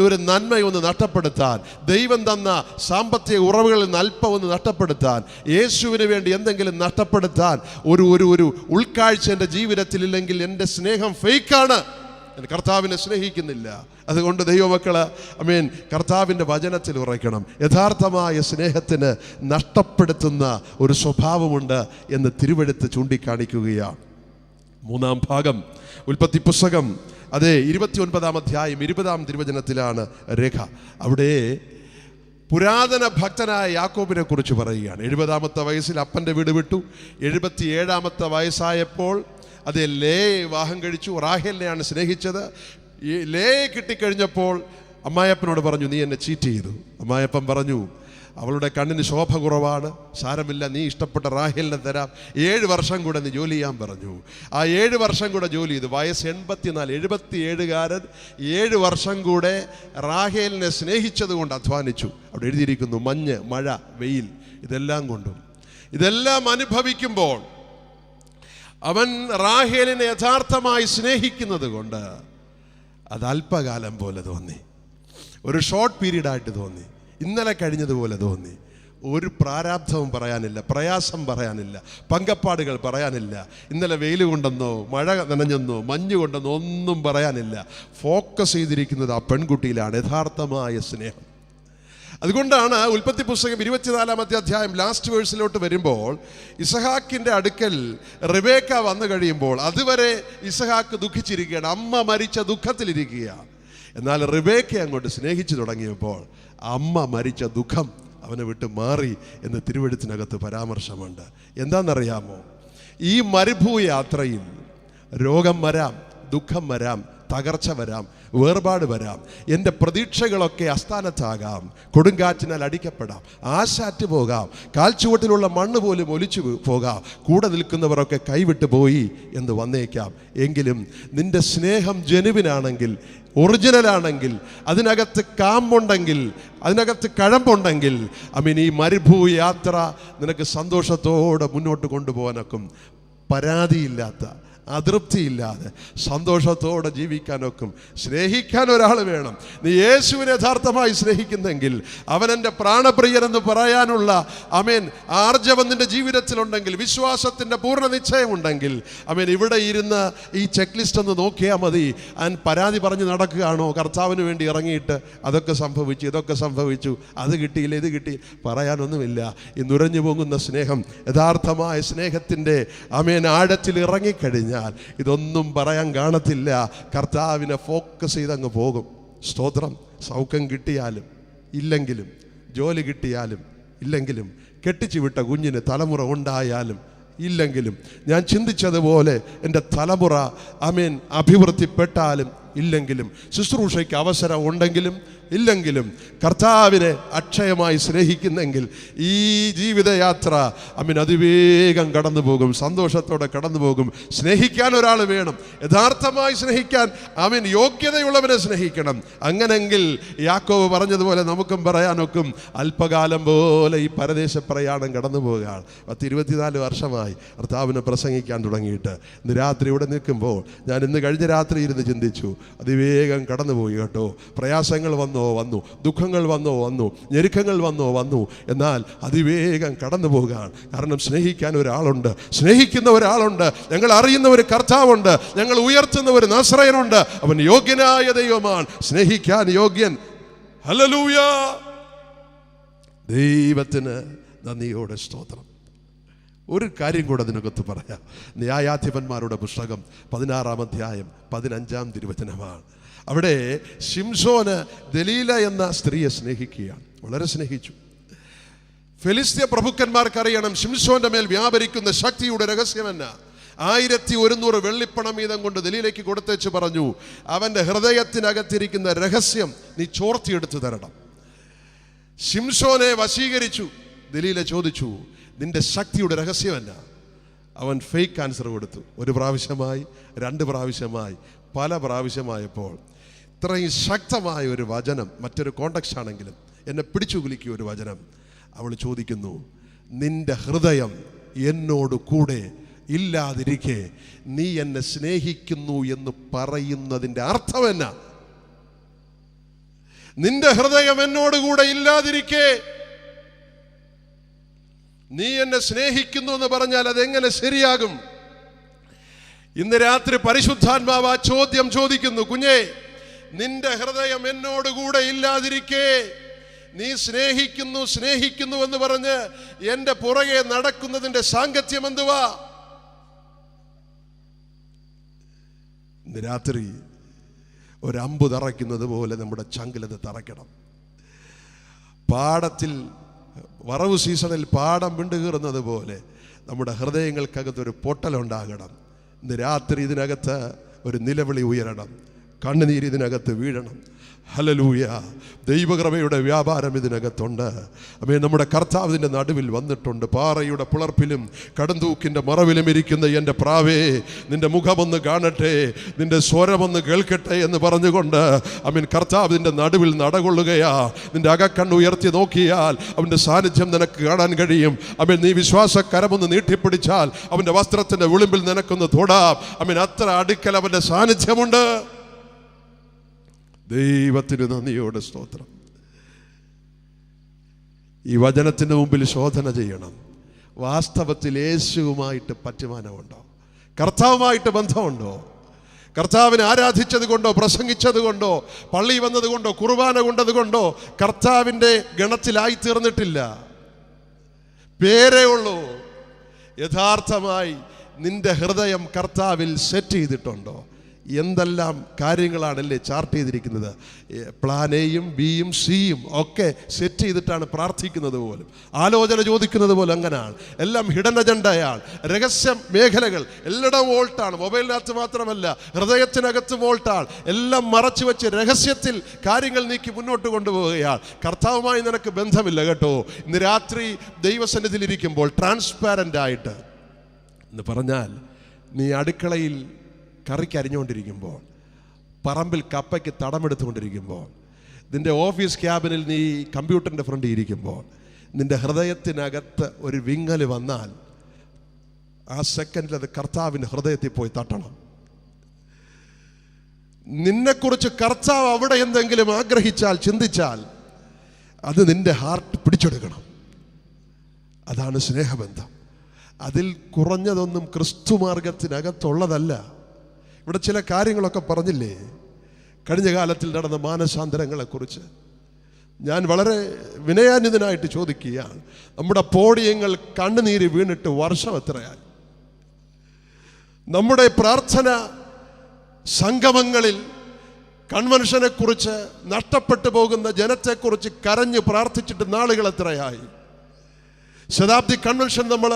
ഒരു നന്മയൊന്ന് നഷ്ടപ്പെടുത്താൻ, ദൈവം തന്ന സാമ്പത്തിക ഉറവുകളിൽ നിന്ന് അല്പമൊന്ന് നഷ്ടപ്പെടുത്താൻ, യേശുവിന് വേണ്ടി എന്തെങ്കിലും നഷ്ടപ്പെടുത്താൻ ഒരു ഉൾക്കാഴ്ച എൻ്റെ ജീവിതത്തിലില്ലെങ്കിൽ എൻ്റെ സ്നേഹം ഫേക്കാണ്. ഞാൻ കർത്താവിനെ സ്നേഹിക്കുന്നില്ല. അതുകൊണ്ട് ദൈവമക്കള് കർത്താവിൻ്റെ വചനത്തിൽ ഉറയ്ക്കണം. യഥാർത്ഥമായ സ്നേഹത്തിന് നഷ്ടപ്പെടുത്തുന്ന ഒരു സ്വഭാവമുണ്ട് എന്ന് തിരുവെഴുത്ത് ചൂണ്ടിക്കാണിക്കുകയാണ്. 3-ാം ഭാഗം ഉൽപ്പത്തി പുസ്തകം, അതെ, 29-ാം അധ്യായം 20-ാം തിരുവചനത്തിലാണ് രേഖ. അവിടെ പുരാതന ഭക്തനായ യാക്കോബിനെ കുറിച്ച് പറയുകയാണ്. 70-ാമത്തെ വയസ്സിൽ അപ്പൻ്റെ വീട് വിട്ടു. 77-ാമത്തെ വയസ്സായപ്പോൾ അത് ലേയെ വിവാഹം കഴിച്ചു. റാഹേലിനെയാണ് സ്നേഹിച്ചത്. ഈ ലേയെ കിട്ടിക്കഴിഞ്ഞപ്പോൾ അമ്മായപ്പനോട് പറഞ്ഞു, നീ എന്നെ ചീറ്റ് ചെയ്തു. അമ്മായപ്പൻ പറഞ്ഞു, അവളുടെ കണ്ണിന് ശോഭ കുറവാണ്, സാരമില്ല, നീ ഇഷ്ടപ്പെട്ട റാഹേലിനെ തരാം, 7 വർഷം കൂടെ നീ ജോലി ചെയ്യാൻ പറഞ്ഞു. ആ 7 വർഷം കൂടെ ജോലി ചെയ്തു. വയസ്സ് 84, 77കാരൻ 7 വർഷം കൂടെ റാഹേലിനെ സ്നേഹിച്ചത് കൊണ്ട് അധ്വാനിച്ചു. അവിടെ എഴുതിയിരിക്കുന്നു, മഞ്ഞ്, മഴ, വെയിൽ, ഇതെല്ലാം അനുഭവിക്കുമ്പോൾ അവൻ റാഹേലിനെ യഥാർത്ഥമായി സ്നേഹിക്കുന്നത് കൊണ്ട് അത് അല്പകാലം പോലെ തോന്നി, ഒരു ഷോർട്ട് പീരീഡായിട്ട് തോന്നി, ഇന്നലെ കഴിഞ്ഞതുപോലെ തോന്നി. ഒരു പ്രാരാബ്ധവും പറയാനില്ല, പ്രയാസം പറയാനില്ല, പങ്കപ്പാടുകൾ പറയാനില്ല, ഇന്നലെ വെയിൽ കൊണ്ടെന്നോ മഴ നനഞ്ഞെന്നോ മഞ്ഞ് കൊണ്ടെന്നോ ഒന്നും പറയാനില്ല. ഫോക്കസ് ചെയ്തിരിക്കുന്നത് ആ പെൺകുട്ടിയിലാണ്, യഥാർത്ഥമായ സ്നേഹം. അതുകൊണ്ടാണ് ഉൽപ്പത്തി പുസ്തകം 24-ാമത്തെ അധ്യായം ലാസ്റ്റ് വേഴ്സിലോട്ട് വരുമ്പോൾ ഇസഹാക്കിൻ്റെ അടുക്കൽ റിബേക്ക വന്നു കഴിയുമ്പോൾ അതുവരെ ഇസഹാക്ക് ദുഃഖിച്ചിരിക്കുകയാണ്, അമ്മ മരിച്ച ദുഃഖത്തിലിരിക്കുകയാണ്. എന്നാൽ റിബേക്ക അങ്ങോട്ട് സ്നേഹിച്ചു തുടങ്ങിയപ്പോൾ അമ്മ മരിച്ച ദുഃഖം അവനെ വിട്ട് മാറി എന്ന് തിരുവെഴുത്തിനകത്ത് പരാമർശമുണ്ട്. എന്താണെന്നറിയാമോ? ഈ മരുഭൂയാത്രയിൽ രോഗം വരാം, ദുഃഖം വരാം, തകർച്ച വരാം, വേർപാട് വരാം, എൻ്റെ പ്രതീക്ഷകളൊക്കെ അസ്ഥാനത്താകാം, കൊടുങ്കാറ്റിനാൽ അടിക്കപ്പെടാം, ആശാറ്റ് പോകാം, കാൽച്ചുവട്ടിലുള്ള മണ്ണ് പോലും ഒലിച്ചു പോകാം, കൂടെ നിൽക്കുന്നവരൊക്കെ കൈവിട്ടു പോയി എന്ന് വന്നേക്കാം. എങ്കിലും നിൻ്റെ സ്നേഹം ജനുവിനാണെങ്കിൽ, ഒറിജിനലാണെങ്കിൽ, അതിനകത്ത് കാമ്പുണ്ടെങ്കിൽ, അതിനകത്ത് കഴമ്പുണ്ടെങ്കിൽ, ഈ മരുഭൂയാത്ര നിനക്ക് സന്തോഷത്തോടെ മുന്നോട്ട് കൊണ്ടുപോകാനൊക്കും. പരാതിയില്ലാത്ത, അതൃപ്തിയില്ലാതെ സന്തോഷത്തോടെ ജീവിക്കാനൊക്കും. സ്നേഹിക്കാൻ ഒരാൾ വേണം. നീ യേശുവിനെ യഥാർത്ഥമായി സ്നേഹിക്കുന്നെങ്കിൽ, അവനെൻ്റെ പ്രാണപ്രിയനെന്ന് പറയാനുള്ള ആർജവം നിൻ്റെ ജീവിതത്തിലുണ്ടെങ്കിൽ, വിശ്വാസത്തിൻ്റെ പൂർണ്ണ നിശ്ചയമുണ്ടെങ്കിൽ, ഇവിടെ ഇരുന്ന് ഈ ചെക്ക് ലിസ്റ്റ് ഒന്ന് നോക്കിയാൽ മതി. പരാതി പറഞ്ഞ് നടക്കുകയാണോ കർത്താവിന് വേണ്ടി ഇറങ്ങിയിട്ട്? അതൊക്കെ സംഭവിച്ചു, ഇതൊക്കെ സംഭവിച്ചു, അത് കിട്ടിയില്ല, ഇത് കിട്ടി പറയാനൊന്നുമില്ല. ഈ നുരഞ്ഞു പോകുന്ന സ്നേഹം, യഥാർത്ഥമായ സ്നേഹത്തിൻ്റെ ആഴത്തിൽ ഇറങ്ങിക്കഴിഞ്ഞാൽ ഇതൊന്നും പറയാൻ കാണത്തില്ല. കർത്താവിനെ ഫോക്കസ് ചെയ്തങ്ങ് പോകും. സ്തോത്രം. സൗഖ്യം കിട്ടിയാലും ഇല്ലെങ്കിലും, ജോലി കിട്ടിയാലും ഇല്ലെങ്കിലും, കെട്ടിച്ചു വിട്ട കുഞ്ഞിന് തലമുറ ഉണ്ടായാലും ഇല്ലെങ്കിലും, ഞാൻ ചിന്തിച്ചതുപോലെ എൻ്റെ തലമുറ അഭിവൃദ്ധിപ്പെട്ടാലും ഇല്ലെങ്കിലും, ശുശ്രൂഷയ്ക്ക് അവസരം ഉണ്ടെങ്കിലും ഇല്ലെങ്കിലും, കർത്താവിനെ അക്ഷയമായി സ്നേഹിക്കുന്നെങ്കിൽ ഈ ജീവിതയാത്ര അതിവേഗം കടന്നു പോകും, സന്തോഷത്തോടെ കടന്നു പോകും. സ്നേഹിക്കാൻ ഒരാൾ വേണം. യഥാർത്ഥമായി സ്നേഹിക്കാൻ യോഗ്യതയുള്ളവനെ സ്നേഹിക്കണം. അങ്ങനെങ്കിൽ യാക്കോബ് പറഞ്ഞതുപോലെ നമുക്കും പറയാനൊക്കും. അല്പകാലം പോലെ ഈ പരദേശ പ്രയാണം കടന്നു പോകുകയാണ്. 24 വർഷമായി കർത്താവിനെ പ്രസംഗിക്കാൻ തുടങ്ങിയിട്ട്. ഇന്ന് രാത്രി ഇവിടെ നിൽക്കുമ്പോൾ ഞാൻ കഴിഞ്ഞ രാത്രി ഇരുന്ന് ചിന്തിച്ചു, അതിവേഗം കടന്നുപോയി കേട്ടോ. പ്രയാസങ്ങൾ വന്നു, ദുഃഖങ്ങൾ വന്നു, ഞെരുക്കങ്ങൾ വന്നു. എന്നാൽ അതിവേഗം കടന്നു പോകുകയാണ്. കാരണം സ്നേഹിക്കാൻ ഒരാളുണ്ട്, സ്നേഹിക്കുന്ന ഒരാളുണ്ട്. ഞങ്ങൾ അറിയുന്ന ഒരു കർത്താവുണ്ട്, ഞങ്ങൾ ഉയർത്തുന്ന ഒരു നസ്രയനുണ്ട്. അവൻ യോഗ്യനായ ദൈവമാണ്, സ്നേഹിക്കാൻ യോഗ്യൻ. ഹല്ലേലൂയ. ദൈവത്തിന് നന്ദിയോടെ സ്തോത്രം. ഒരു കാര്യം കൂടെ അതിനകത്ത് പറയാം. ന്യായാധിപന്മാരുടെ പുസ്തകം 16-ാം അധ്യായം 15-ാം തിരുവചനമാണ്. അവിടെ ശിംശോന് ദലീല എന്ന സ്ത്രീയെ സ്നേഹിക്കുകയാണ്, വളരെ സ്നേഹിച്ചു. ഫെലിസ്ത്യ പ്രഭുക്കന്മാർക്കറിയണം ശിംശോന്റെ മേൽ വ്യാപരിക്കുന്ന ശക്തിയുടെ രഹസ്യമെന്ന. 1100 വെള്ളിപ്പണം വീതം കൊണ്ട് ദലീലയ്ക്ക് കൊടുത്തേച്ച് പറഞ്ഞു, അവൻ്റെ ഹൃദയത്തിനകത്തിരിക്കുന്ന രഹസ്യം നീ ചോർത്തിയെടുത്തു തരണം. ശിംശോനെ വശീകരിച്ചു. ദലീല ചോദിച്ചു, നിന്റെ ശക്തിയുടെ രഹസ്യമല്ല. അവൻ ഫേക്ക് ആൻസർ കൊടുത്തു. 1 പ്രാവശ്യമായി, 2 പ്രാവശ്യമായി, പല പ്രാവശ്യമായപ്പോൾ ഇത്രയും ശക്തമായ ഒരു വചനം, മറ്റൊരു കോണ്ടക്സ്റ്റ് ആണെങ്കിലും എന്നെ പിടിച്ചു കുലുക്കിയ ഒരു വചനം. അവൾ ചോദിക്കുന്നു, നിന്റെ ഹൃദയം എന്നോട് കൂടെ ഇല്ലാതിരിക്കെ നീ എന്നെ സ്നേഹിക്കുന്നു എന്ന് പറയുന്നതിൻ്റെ അർത്ഥം എന്നാ? നിന്റെ ഹൃദയം എന്നോട് കൂടെ ഇല്ലാതിരിക്കെ നീ എന്നെ സ്നേഹിക്കുന്നു എന്ന് പറഞ്ഞാൽ അതെങ്ങനെ ശരിയാകും? ഇന്ന് രാത്രി പരിശുദ്ധാത്മാവ് ആ ചോദ്യം ചോദിക്കുന്നു. കുഞ്ഞേ, നിന്റെ ഹൃദയം എന്നോട് കൂടെ ഇല്ലാതിരിക്കെ നീ സ്നേഹിക്കുന്നു എന്ന് പറഞ്ഞ് എന്റെ പുറകെ നടക്കുന്നതിന്റെ സാങ്കത്യം എന്തുവാ? ഇന്ന് രാത്രി ഒരമ്പ് തറയ്ക്കുന്നത് പോലെ നമ്മുടെ ചങ്കിലത് തറയ്ക്കണം. പാടത്തിൽ വറവ് സീസണിൽ പാടം വിണ്ടുകീറുന്നത് പോലെ നമ്മുടെ ഹൃദയങ്ങൾക്കകത്തൊരു പൊട്ടലുണ്ടാകണം. ഇന്ന് രാത്രി ഇതിനകത്ത് ഒരു നിലവിളി ഉയരണം, കണ്ണുനീര് ഇതിനകത്ത് വീഴണം. ഹല്ലേലൂയ. ദൈവകൃപയുടെ വ്യാപാരം ഇതിനകത്തുണ്ട്. നമ്മുടെ കർത്താവ് ഇതിൻ്റെ നടുവിൽ വന്നിട്ടുണ്ട്. പാറയുടെ പിളർപ്പിലും കടന്തൂക്കിൻ്റെ മറവിലും ഇരിക്കുന്ന എൻ്റെ പ്രാവേ, നിന്റെ മുഖമൊന്ന് കാണട്ടെ, നിന്റെ സ്വരമൊന്ന് കേൾക്കട്ടെ എന്ന് പറഞ്ഞുകൊണ്ട് കർത്താവ് ഇതിൻ്റെ നടുവിൽ നടകൊള്ളുകയാ. നിന്റെ അകക്കണ്ണ് ഉയർത്തി നോക്കിയാൽ അവൻ്റെ സാന്നിധ്യം നിനക്ക് കാണാൻ കഴിയും. നീ വിശ്വാസക്കരമൊന്ന് നീട്ടിപ്പിടിച്ചാൽ അവൻ്റെ വസ്ത്രത്തിൻ്റെ വിളിമ്പിൽ നിനക്കൊന്ന് തൊടാം. അത്ര അടുക്കൽ അവൻ്റെ സാന്നിധ്യമുണ്ട്. ദൈവത്തിന് നന്ദിയോടെ സ്തോത്രം. ഈ വചനത്തിന് മുമ്പിൽ ശോധന ചെയ്യണം. വാസ്തവത്തിൽ യേശുവുമായിട്ട് പറ്റുമാനമുണ്ടോ? കർത്താവുമായിട്ട് ബന്ധമുണ്ടോ? കർത്താവിനെ ആരാധിച്ചത് കൊണ്ടോ, പ്രസംഗിച്ചത് കൊണ്ടോ, പള്ളി വന്നത് കൊണ്ടോ, കുർബാന കൊണ്ടത് കൊണ്ടോ കർത്താവിൻ്റെ ഗണത്തിലായി തീർന്നിട്ടില്ല. പേരേ ഉള്ളൂ. യഥാർത്ഥമായി നിന്റെ ഹൃദയം കർത്താവിൽ സെറ്റ് ചെയ്തിട്ടുണ്ടോ? എന്തെല്ലാം കാര്യങ്ങളാണല്ലേ ചാർട്ട് ചെയ്തിരിക്കുന്നത്. പ്ലാൻ എയും ബിയും സിയും ഒക്കെ സെറ്റ് ചെയ്തിട്ടാണ് പ്രാർത്ഥിക്കുന്നത് പോലും, ആലോചന ചോദിക്കുന്നത് പോലും. അങ്ങനെയാണ്. എല്ലാം ഹിഡൻ അജണ്ടയാണ്, രഹസ്യ മേഖലകൾ എല്ലായിടവും വോൾട്ടാണ്. മൊബൈലിനകത്ത് മാത്രമല്ല, ഹൃദയത്തിനകത്ത് വോൾട്ടാണ്. എല്ലാം മറച്ചു വെച്ച് രഹസ്യത്തിൽ കാര്യങ്ങൾ നീക്കി മുന്നോട്ട് കൊണ്ടുപോവുകയാണ്. കർത്താവുമായി നിനക്ക് ബന്ധമില്ല കേട്ടോ. ഇന്ന് രാത്രി ദൈവസന്നിധിയിലിരിക്കുമ്പോൾ ട്രാൻസ്പാരൻ്റ് ആയിട്ട് എന്ന് പറഞ്ഞാൽ, നീ അടുക്കളയിൽ കറിക്ക് അരിഞ്ഞുകൊണ്ടിരിക്കുമ്പോൾ, പറമ്പിൽ കപ്പയ്ക്ക് തടമെടുത്തുകൊണ്ടിരിക്കുമ്പോൾ, നിൻ്റെ ഓഫീസ് ക്യാബിനിൽ നീ കമ്പ്യൂട്ടറിൻ്റെ ഫ്രണ്ടിൽ ഇരിക്കുമ്പോൾ, നിൻ്റെ ഹൃദയത്തിനകത്ത് ഒരു വിങ്ങൽ വന്നാൽ ആ സെക്കൻഡിൽ അത് കർത്താവിൻ്റെ ഹൃദയത്തിൽ പോയി തട്ടണം. നിന്നെക്കുറിച്ച് കർത്താവ് അവിടെ എന്തെങ്കിലും ആഗ്രഹിച്ചാൽ, ചിന്തിച്ചാൽ അത് നിന്റെ ഹാർട്ട് പിടിച്ചെടുക്കണം. അതാണ് സ്നേഹബന്ധം. അതിൽ കുറഞ്ഞതൊന്നും ക്രിസ്തു മാർഗത്തിനകത്തുള്ളതല്ല. ഇവിടെ ചില കാര്യങ്ങളൊക്കെ പറഞ്ഞില്ലേ, കഴിഞ്ഞ കാലത്തിൽ നടന്ന മാനസാന്തരങ്ങളെക്കുറിച്ച് ഞാൻ വളരെ വിനയാന്വിതനായിട്ട് ചോദിക്കുകയാണ്. നമ്മുടെ പോഡിയങ്ങൾ കണ്ണുനീര് വീണിട്ട് വർഷം എത്രയായി? നമ്മുടെ പ്രാർത്ഥന സംഗമങ്ങളിൽ കൺവെൻഷനെക്കുറിച്ച്, നഷ്ടപ്പെട്ടു പോകുന്ന ജനത്തെക്കുറിച്ച് കരഞ്ഞ് പ്രാർത്ഥിച്ചിട്ട് നാളുകൾ എത്രയായി? ശതാബ്ദി കൺവെൻഷൻ നമ്മൾ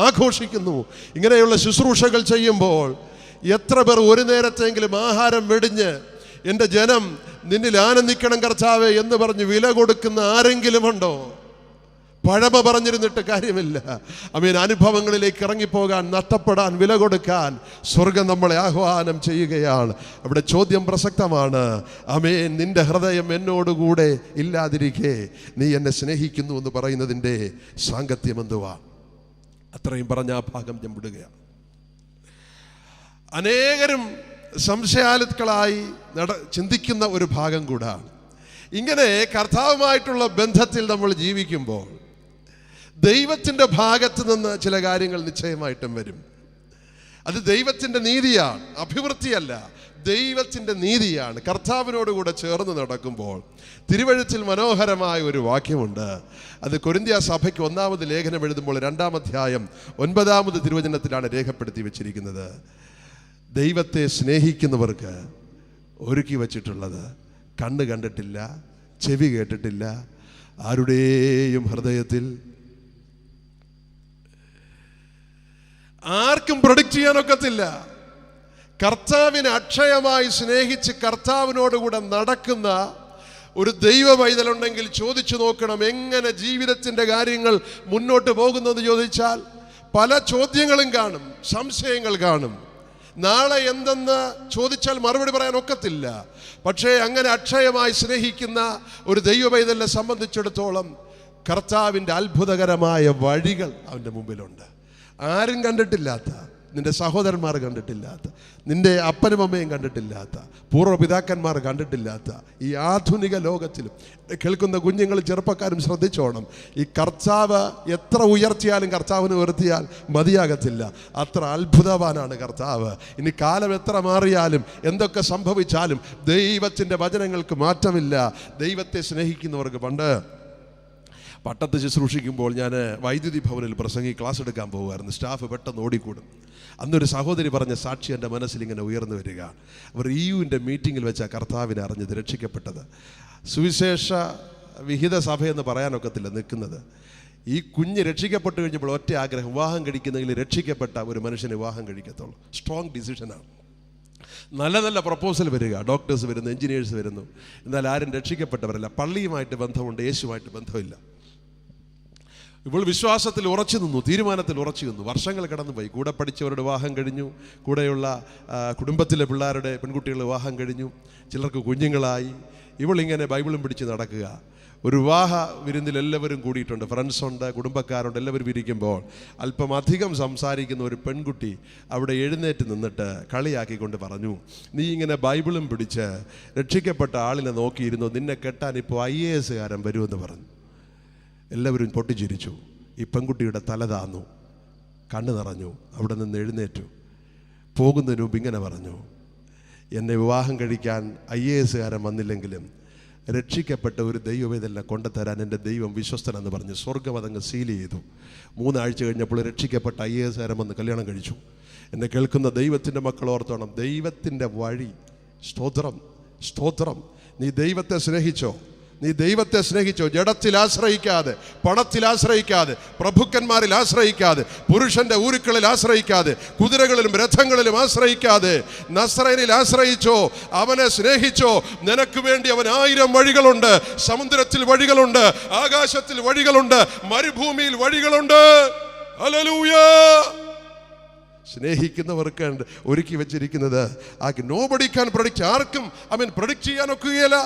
ആഘോഷിക്കുന്നു. ഇങ്ങനെയുള്ള ശുശ്രൂഷകൾ ചെയ്യുമ്പോൾ എത്ര പേർ ഒരു നേരത്തെങ്കിലും ആഹാരം വെടിഞ്ഞ് എൻ്റെ ജനം നിന്നിൽ ആനന്ദിക്കണം കർത്താവേ എന്ന് പറഞ്ഞ് വില കൊടുക്കുന്ന ആരെങ്കിലും ഉണ്ടോ? പഴമ പറഞ്ഞിരുന്നിട്ട് കാര്യമില്ല. ആമേൻ. അനുഭവങ്ങളിലേക്ക് ഇറങ്ങിപ്പോകാൻ, നഷ്ടപ്പെടാൻ, വില കൊടുക്കാൻ സ്വർഗം നമ്മളെ ആഹ്വാനം ചെയ്യുകയാണ്. അവിടെ ചോദ്യം പ്രസക്തമാണ്. ആമേൻ. നിന്റെ ഹൃദയം എന്നോടുകൂടെ ഇല്ലാതിരിക്കെ നീ എന്നെ സ്നേഹിക്കുന്നു എന്ന് പറയുന്നതിൻ്റെ സാങ്കത്യം എന്തുവാ? അത്രയും പറഞ്ഞ ആ ഭാഗം ഞാൻ വിടുകയാണ്. അനേകരും സംശയാലുക്കളായി ചിന്തിക്കുന്ന ഒരു ഭാഗം കൂടാണ്. ഇങ്ങനെ കർത്താവുമായിട്ടുള്ള ബന്ധത്തിൽ നമ്മൾ ജീവിക്കുമ്പോൾ ദൈവത്തിൻ്റെ ഭാഗത്ത് നിന്ന് ചില കാര്യങ്ങൾ നിശ്ചയമായിട്ടും വരും. അത് ദൈവത്തിൻ്റെ നീതിയാണ്, അഭിവൃദ്ധിയല്ല, ദൈവത്തിൻ്റെ നീതിയാണ്. കർത്താവിനോടുകൂടെ ചേർന്ന് നടക്കുമ്പോൾ തിരുവഴുത്തിൽ മനോഹരമായ ഒരു വാക്യമുണ്ട്. അത് കൊരിന്ത്യ സഭയ്ക്ക് 1-ാമത് ലേഖനം എഴുതുമ്പോൾ 2-ാം അധ്യായം 9-ാമത് തിരുവചനത്തിലാണ് രേഖപ്പെടുത്തി വച്ചിരിക്കുന്നത്. ദൈവത്തെ സ്നേഹിക്കുന്നവർക്ക് ഒരുക്കി വച്ചിട്ടുള്ളത് കണ്ണ് കണ്ടിട്ടില്ല, ചെവി കേട്ടിട്ടില്ല, ആരുടെയും ഹൃദയത്തിൽ ആർക്കും പ്രൊഡിക്റ്റ് ചെയ്യാനൊക്കത്തില്ല. കർത്താവിനെ അക്ഷയമായി സ്നേഹിച്ച് കർത്താവിനോടുകൂടെ നടക്കുന്ന ഒരു ദൈവ പൈതലുണ്ടെങ്കിൽ ചോദിച്ചു നോക്കണം, എങ്ങനെ ജീവിതത്തിൻ്റെ കാര്യങ്ങൾ മുന്നോട്ട് പോകുന്നത് ചോദിച്ചാൽ പല ചോദ്യങ്ങളും കാണും, സംശയങ്ങൾ കാണും. നാളെ എന്തെന്ന് ചോദിച്ചാൽ മറുപടി പറയാൻ ഒക്കത്തില്ല. പക്ഷേ അങ്ങനെ അക്ഷയമായി സ്നേഹിക്കുന്ന ഒരു ദൈവ പൈതലിനെ സംബന്ധിച്ചിടത്തോളം കർത്താവിൻ്റെ അത്ഭുതകരമായ വഴികൾ അവൻ്റെ മുമ്പിലുണ്ട്. ആരും കണ്ടിട്ടില്ലാത്ത, നിന്റെ സഹോദരന്മാർ കണ്ടിട്ടില്ലാത്ത, നിന്റെ അപ്പനും അമ്മയും കണ്ടിട്ടില്ലാത്ത, പൂർവ്വപിതാക്കന്മാർ കണ്ടിട്ടില്ലാത്ത ഈ ആധുനിക ലോകത്തിലും കേൾക്കുന്ന കുഞ്ഞുങ്ങൾ, ചെറുപ്പക്കാരും ശ്രദ്ധിച്ചോണം. ഈ കർത്താവ് എത്ര ഉയർത്തിയാലും, കർത്താവിന് ഉയർത്തിയാൽ മതിയാകത്തില്ല. അത്ര അത്ഭുതവാനാണ് കർത്താവ്. ഇനി കാലം എത്ര മാറിയാലും, എന്തൊക്കെ സംഭവിച്ചാലും ദൈവത്തിൻ്റെ വചനങ്ങൾക്ക് മാറ്റമില്ല. ദൈവത്തെ സ്നേഹിക്കുന്നവർക്ക് പണ്ട് പട്ടത്ത് ശുശ്രൂഷിക്കുമ്പോൾ ഞാൻ വൈദ്യുതി ഭവനിൽ ക്ലാസ് എടുക്കാൻ പോകുമായിരുന്നു. സ്റ്റാഫ് പെട്ടെന്ന് ഓടിക്കൂടും. അന്നൊരു സഹോദരി പറഞ്ഞ സാക്ഷി എൻ്റെ മനസ്സിൽ ഇങ്ങനെ ഉയർന്നു വരിക. അവർ EU-ൻ്റെ മീറ്റിങ്ങിൽ വെച്ചാൽ കർത്താവിനെ അറിഞ്ഞത്, രക്ഷിക്കപ്പെട്ടത്. സുവിശേഷ വിഹിത സഭയെന്ന് പറയാനൊക്കത്തില്ല നിൽക്കുന്നത്. ഈ കുഞ്ഞ് രക്ഷിക്കപ്പെട്ട് കഴിഞ്ഞപ്പോൾ ഒറ്റ ആഗ്രഹം, വിവാഹം കഴിക്കുന്നെങ്കിൽ രക്ഷിക്കപ്പെട്ട ഒരു മനുഷ്യന് വിവാഹം കഴിക്കത്തുള്ളൂ. സ്ട്രോങ് ഡിസിഷനാണ്. നല്ല നല്ല പ്രപ്പോസൽ വരിക, ഡോക്ടേഴ്സ് വരുന്നു, എൻജിനീയേഴ്സ് വരുന്നു. എന്നാൽ ആരും രക്ഷിക്കപ്പെട്ടവരല്ല. പള്ളിയുമായിട്ട് ബന്ധമുണ്ട്, യേശുവായിട്ട് ബന്ധമില്ല. ഇപ്പോൾ വിശ്വാസത്തിൽ ഉറച്ചു നിന്നു, തീരുമാനത്തിൽ ഉറച്ചു നിന്നു. വർഷങ്ങൾ കടന്നുപോയി. കൂടെ പഠിച്ചവരുടെ വിവാഹം കഴിഞ്ഞു, കൂടെയുള്ള കുടുംബത്തിലെ പിള്ളേരുടെ പെൺകുട്ടികളുടെ വിവാഹം കഴിഞ്ഞു, ചിലർക്ക് കുഞ്ഞുങ്ങളായി. ഇവളിങ്ങനെ ബൈബിളും പിടിച്ച് നടക്കുക. ഒരു വിവാഹ വിരുന്നിൽ എല്ലാവരും കൂടിയിട്ടുണ്ട്, ഫ്രണ്ട്സുണ്ട്, കുടുംബക്കാരുണ്ട്. എല്ലാവരും ഇരിക്കുമ്പോൾ അല്പം അധികം സംസാരിക്കുന്ന ഒരു പെൺകുട്ടി അവിടെ എഴുന്നേറ്റ് നിന്നിട്ട് കളിയാക്കിക്കൊണ്ട് പറഞ്ഞു, നീ ഇങ്ങനെ ബൈബിളും പിടിച്ച് രക്ഷിക്കപ്പെട്ട ആളിനെ നോക്കിയിരുന്നു, നിന്നെ കെട്ടാൻ ഇപ്പോൾ IAS കാരൻ വരുമെന്ന് പറഞ്ഞു. എല്ലാവരും പൊട്ടിച്ചിരിച്ചു. ഈ പെൺകുട്ടിയുടെ തല താന്നു, കണ്ണ് നിറഞ്ഞു. അവിടെ നിന്ന് എഴുന്നേറ്റു. പോകുന്നതിന് മുമ്പ് ഇങ്ങനെ പറഞ്ഞു, എന്നെ വിവാഹം കഴിക്കാൻ IAS കാരൻ വന്നില്ലെങ്കിലും രക്ഷിക്കപ്പെട്ട ഒരു ദൈവവേദന കൊണ്ടുതരാൻ എൻ്റെ ദൈവം വിശ്വസ്തനെന്ന് പറഞ്ഞ് സ്വർഗ്ഗം അതങ്ങ് സീൽ ചെയ്തു. 3 ആഴ്ച കഴിഞ്ഞപ്പോൾ രക്ഷിക്കപ്പെട്ട IAS കാരൻ വന്ന് കല്യാണം കഴിച്ചു. എന്നെ കേൾക്കുന്ന ദൈവത്തിൻ്റെ മക്കൾ ഓർത്തോണം, ദൈവത്തിൻ്റെ വഴി. സ്തോത്രം, സ്തോത്രം. നീ ദൈവത്തെ സ്നേഹിച്ചോ? നീ ദൈവത്തെ സ്നേഹിച്ചോ? ജഡത്തിൽ ആശ്രയിക്കാതെ, പണത്തിൽ ആശ്രയിക്കാതെ, പ്രഭുക്കന്മാരിൽ ആശ്രയിക്കാതെ, പുരുഷന്റെ ഊരുക്കളിൽ ആശ്രയിക്കാതെ, കുതിരകളിലും രഥങ്ങളിലും ആശ്രയിക്കാതെ നസ്രയനിൽ ആശ്രയിച്ചോ? അവനെ സ്നേഹിച്ചോ? നിനക്ക് വേണ്ടി അവൻ 1000 വഴികളുണ്ട്. സമുദ്രത്തിൽ വഴികളുണ്ട്, ആകാശത്തിൽ വഴികളുണ്ട്, മരുഭൂമിയിൽ വഴികളുണ്ട്. ഹല്ലേലൂയ. സ്നേഹിക്കുന്നവർക്ക് ഒരുക്കി വെച്ചിരിക്കുന്നത് നോബഡി ക്യാൻ പ്രഡിക്റ്റ്. ആർക്കും പ്രഡിക്റ്റ് ചെയ്യാൻ ഒക്കുകയില്ല.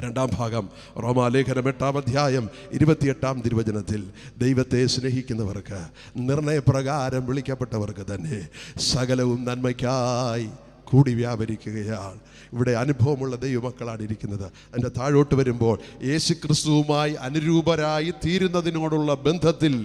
രണ്ടാം ഭാഗം റോമാലേഖനം 8-ാം അധ്യായം 28-ാം തിരുവചനത്തിൽ ദൈവത്തെ സ്നേഹിക്കുന്നവർക്ക്, നിർണയപ്രകാരം വിളിക്കപ്പെട്ടവർക്ക് തന്നെ സകലവും നന്മയ്ക്കായി കൂടി വ്യാപരിക്കുകയാണ്. ഇവിടെ അനുഭവമുള്ള ദൈവമക്കളാണ് ഇരിക്കുന്നത്. അതിൻ്റെ താഴോട്ട് വരുമ്പോൾ യേശുക്രിസ്തുവുമായി അനുരൂപരായി തീരുന്നതിനോടുള്ള ബന്ധത്തിൽ,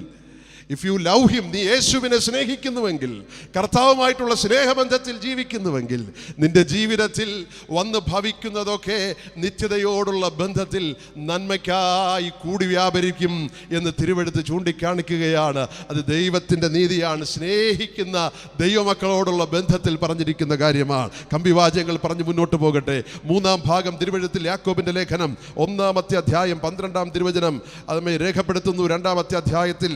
ഇഫ് യു ലവ് ഹിം, നീ യേശുവിനെ സ്നേഹിക്കുന്നുവെങ്കിൽ, കർത്താവുമായിട്ടുള്ള സ്നേഹബന്ധത്തിൽ ജീവിക്കുന്നുവെങ്കിൽ, നിന്റെ ജീവിതത്തിൽ വന്ന് ഭവിക്കുന്നതൊക്കെ നിത്യതയോടുള്ള ബന്ധത്തിൽ നന്മയ്ക്കായി കൂടി വ്യാപരിക്കും എന്ന് തിരുവെഴുത്ത് ചൂണ്ടിക്കാണിക്കുകയാണ്. അത് ദൈവത്തിൻ്റെ നീതിയാണ്. സ്നേഹിക്കുന്ന ദൈവമക്കളോടുള്ള ബന്ധത്തിൽ പറഞ്ഞിരിക്കുന്ന കാര്യമാണ്. കമ്പിവാചകങ്ങൾ പറഞ്ഞ് മുന്നോട്ട് പോകട്ടെ. 3-ാം ഭാഗം തിരുവെഴുത്തിൽ യാക്കോബിൻ്റെ ലേഖനം 1-ാമത്തെ അധ്യായം 12-ാം തിരുവചനം അത് രേഖപ്പെടുത്തുന്നു. 2-ാമത്തെ അധ്യായത്തിൽ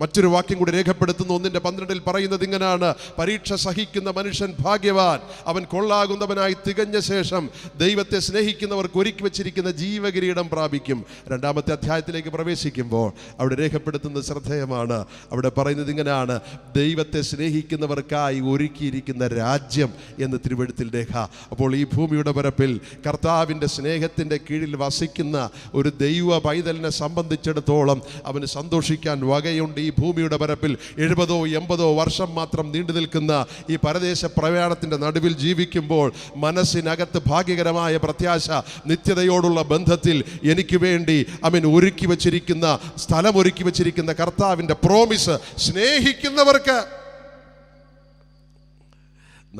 മറ്റൊരു വാക്യം കൂടി രേഖപ്പെടുത്തുന്നു. 1:12 പറയുന്നത് ഇങ്ങനെയാണ്: പരീക്ഷ സഹിക്കുന്ന മനുഷ്യൻ ഭാഗ്യവാൻ, അവൻ കൊള്ളാകുന്നവനായി തികഞ്ഞ ശേഷം ദൈവത്തെ സ്നേഹിക്കുന്നവർക്ക് ഒരുക്കി വെച്ചിരിക്കുന്ന ജീവകിരീടം പ്രാപിക്കും. 2-ാമത്തെ അധ്യായത്തിലേക്ക് പ്രവേശിക്കുമ്പോൾ അവിടെ രേഖപ്പെടുത്തുന്നത് ശ്രദ്ധേയമാണ്. അവിടെ പറയുന്നത് ഇങ്ങനെയാണ്: ദൈവത്തെ സ്നേഹിക്കുന്നവർക്കായി ഒരുക്കിയിരിക്കുന്ന രാജ്യം എന്ന് തിരുവെഴുത്തിൽ രേഖ. അപ്പോൾ ഈ ഭൂമിയുടെ പരപ്പിൽ കർത്താവിൻ്റെ സ്നേഹത്തിൻ്റെ കീഴിൽ വസിക്കുന്ന ഒരു ദൈവ പൈതലിനെ സംബന്ധിച്ചിടത്തോളം അവന് സന്തോഷിക്കാൻ വകയുണ്ട്. ഈ ഭൂമിയുടെ പരപ്പിൽ 70-80 വർഷം മാത്രം നീണ്ടു നിൽക്കുന്ന ഈ പരദേശ പ്രയാണത്തിൻ്റെ നടുവിൽ ജീവിക്കുമ്പോൾ മനസ്സിനകത്ത് ഭാഗ്യകരമായ പ്രത്യാശ, നിത്യതയോടുള്ള ബന്ധത്തിൽ എനിക്ക് വേണ്ടി അവൻ ഒരുക്കി വച്ചിരിക്കുന്ന സ്ഥലം, ഒരുക്കി വച്ചിരിക്കുന്ന കർത്താവിൻ്റെ പ്രോമിസ് സ്നേഹിക്കുന്നവർക്ക്.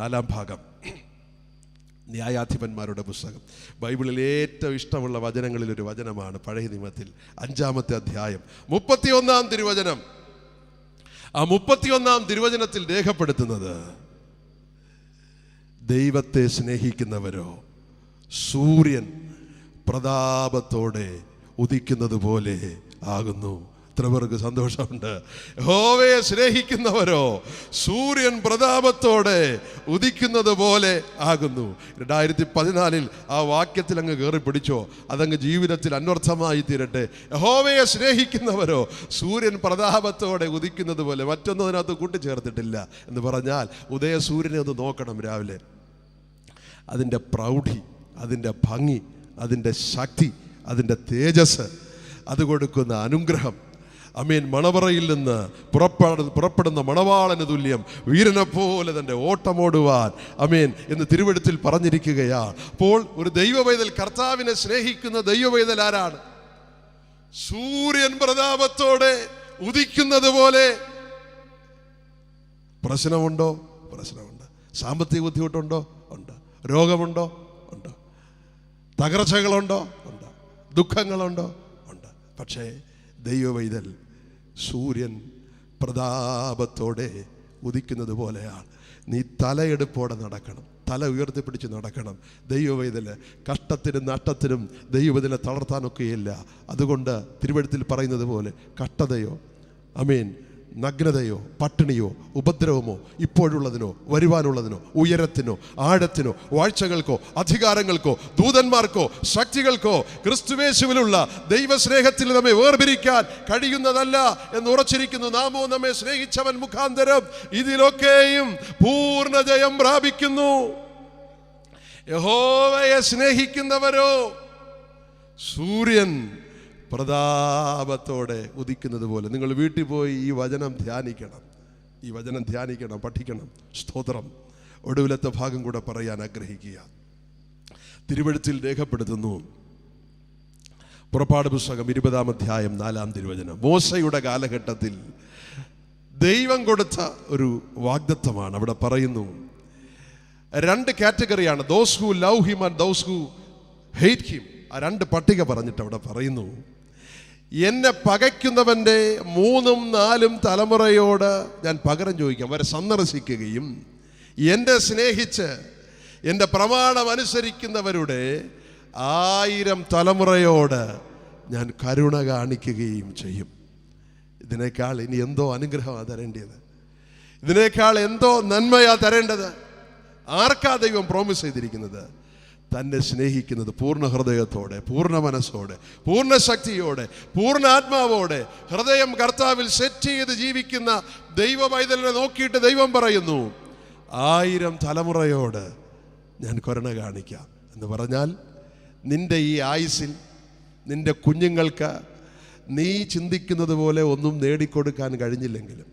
4-ാം ഭാഗം ന്യായാധിപന്മാരുടെ പുസ്തകം. ബൈബിളിൽ ഏറ്റവും ഇഷ്ടമുള്ള വചനങ്ങളിലൊരു വചനമാണ് പഴയ നിയമത്തിൽ 5-ാമത്തെ അധ്യായം 31-ാം തിരുവചനം. ആ 31-ാം തിരുവചനത്തിൽ രേഖപ്പെടുത്തുന്നത്: ദൈവത്തെ സ്നേഹിക്കുന്നവരോ സൂര്യൻ പ്രതാപത്തോടെ ഉദിക്കുന്നത് പോലെ ആകുന്നു. എത്ര പേർക്ക് സന്തോഷമുണ്ട്? യഹോവയെ സ്നേഹിക്കുന്നവരോ സൂര്യൻ പ്രതാപത്തോടെ ഉദിക്കുന്നത് പോലെ ആകുന്നു. 2014 ആ വാക്യത്തിൽ അങ്ങ് കയറി പിടിച്ചോ, അതങ്ങ് ജീവിതത്തിൽ അന്വർത്ഥമായി തീരട്ടെ. യഹോവയെ സ്നേഹിക്കുന്നവരോ സൂര്യൻ പ്രതാപത്തോടെ ഉദിക്കുന്നത് പോലെ. മറ്റൊന്നും അതിനകത്ത് കൂട്ടിച്ചേർത്തിട്ടില്ല. എന്ന് പറഞ്ഞാൽ ഉദയസൂര്യനെ ഒന്ന് നോക്കണം രാവിലെ. അതിൻ്റെ പ്രൗഢി, അതിൻ്റെ ഭംഗി, അതിൻ്റെ ശക്തി, അതിൻ്റെ തേജസ്, അത് കൊടുക്കുന്ന അനുഗ്രഹം. അമേൻ. മണവറയിൽ നിന്ന് പുറപ്പെടുന്ന മണവാളന് തുല്യം വീരനെ പോലെ തൻ്റെ ഓട്ടമോടുവാൻ അമേൻ എന്ന് തിരുവെഴുത്തിൽ പറഞ്ഞിരിക്കുകയാണ്. അപ്പോൾ ഒരു ദൈവവൈതൽ, കർത്താവിനെ സ്നേഹിക്കുന്ന ദൈവവൈതൽ ആരാണ്? സൂര്യൻ പ്രതാപത്തോടെ ഉദിക്കുന്നത് പോലെ. പ്രശ്നമുണ്ടോ? പ്രശ്നമുണ്ട്. സാമ്പത്തിക ബുദ്ധിമുട്ടുണ്ടോ? ഉണ്ട്. രോഗമുണ്ടോ? ഉണ്ട്. തകർച്ചകളുണ്ടോ? ഉണ്ട്. ദുഃഖങ്ങളുണ്ടോ? ഉണ്ട്. പക്ഷേ ദൈവവൈതൽ സൂര്യൻ പ്രതാപത്തോടെ ഉദിക്കുന്നത് പോലെയാണ്. നീ തലയെടുപ്പോടെ നടക്കണം, തല ഉയർത്തിപ്പിടിച്ച് നടക്കണം. ദൈവവൈതല് കഷ്ടത്തിനും നഷ്ടത്തിനും ദൈവവൈതലെ തളർത്താനൊക്കെയില്ല. അതുകൊണ്ട് തിരുവെഴുത്തിൽ പറയുന്നത് പോലെ കഷ്ടതയോ അമേൻ നഗ്നതയോ പട്ടിണിയോ ഉപദ്രവമോ ഇപ്പോഴുള്ളതിനോ വരുവാനുള്ളതിനോ ഉയരത്തിനോ ആഴത്തിനോ വാഴ്ചകൾക്കോ അധികാരങ്ങൾക്കോ ദൂതന്മാർക്കോ ശക്തികൾക്കോ ക്രിസ്തുയേശുവിലുള്ള ദൈവസ്നേഹത്തിൽ നമ്മെ വേർപിരിക്കാൻ കഴിയുന്നതല്ല എന്ന് ഉറച്ചിരിക്കുന്നു. നാമോ നമ്മെ സ്നേഹിച്ചവൻ മുഖാന്തരം ഇതിലൊക്കെയും പൂർണ്ണ ജയം പ്രാപിക്കുന്നു. യഹോവയെ സ്നേഹിക്കുന്നവരോ സൂര്യൻ പ്രതാപത്തോടെ ഉദിക്കുന്നത് പോലെ. നിങ്ങൾ വീട്ടിൽ പോയി ഈ വചനം ധ്യാനിക്കണം, ഈ വചനം ധ്യാനിക്കണം, പഠിക്കണം. സ്തോത്രം. ഒടുവിലത്തെ ഭാഗം കൂടെ പറയാൻ ആഗ്രഹിക്കുക. തിരുവെഴുത്തിൽ രേഖപ്പെടുത്തുന്നു, പുറപ്പാട് പുസ്തകം 20-ാം അധ്യായം 4-ാം തിരുവചനം. മോശയുടെ കാലഘട്ടത്തിൽ ദൈവം കൊടുത്ത ഒരു വാഗ്ദത്തമാണ്. അവിടെ പറയുന്നു, 2 കാറ്റഗറിയാണ്, those who love him and those who hate him. ആ 2 പട്ടിക പറഞ്ഞിട്ട് അവിടെ പറയുന്നു, എന്നെ പകയ്ക്കുന്നവൻ്റെ 3ഉം 4ഉം തലമുറയോട് ഞാൻ പകരം ചോദിക്കാം, അവരെ സന്ദർശിക്കുകയും എന്നെ സ്നേഹിച്ച് എൻ്റെ പ്രമാണം അനുസരിക്കുന്നവരുടെ 1000 തലമുറയോട് ഞാൻ കരുണ കാണിക്കുകയും ചെയ്യും. ഇതിനേക്കാൾ ഇനി എന്തോ അനുഗ്രഹമാണ് തരേണ്ടത്? ഇതിനേക്കാൾ എന്തോ നന്മയാ തരേണ്ടത്? ആർക്കാ ദൈവം പ്രോമിസ് ചെയ്തിരിക്കുന്നത്? തന്നെ സ്നേഹിക്കുന്നത് പൂർണ്ണ ഹൃദയത്തോടെ, പൂർണ്ണ മനസ്സോടെ, പൂർണ്ണ ശക്തിയോടെ, പൂർണ്ണ ആത്മാവോടെ ഹൃദയം കർത്താവിൽ സെറ്റ് ചെയ്ത് ജീവിക്കുന്ന ദൈവ പൈതലിനെ നോക്കിയിട്ട് ദൈവം പറയുന്നു, 1000 തലമുറയോട് ഞാൻ കരുണ കാണിക്കാം എന്ന് പറഞ്ഞാൽ നിൻ്റെ ഈ ആയുസ്സിൽ നിൻ്റെ കുഞ്ഞുങ്ങൾക്ക് നീ ചിന്തിക്കുന്നത് പോലെ ഒന്നും നേടിക്കൊടുക്കാൻ കഴിഞ്ഞില്ലെങ്കിലും,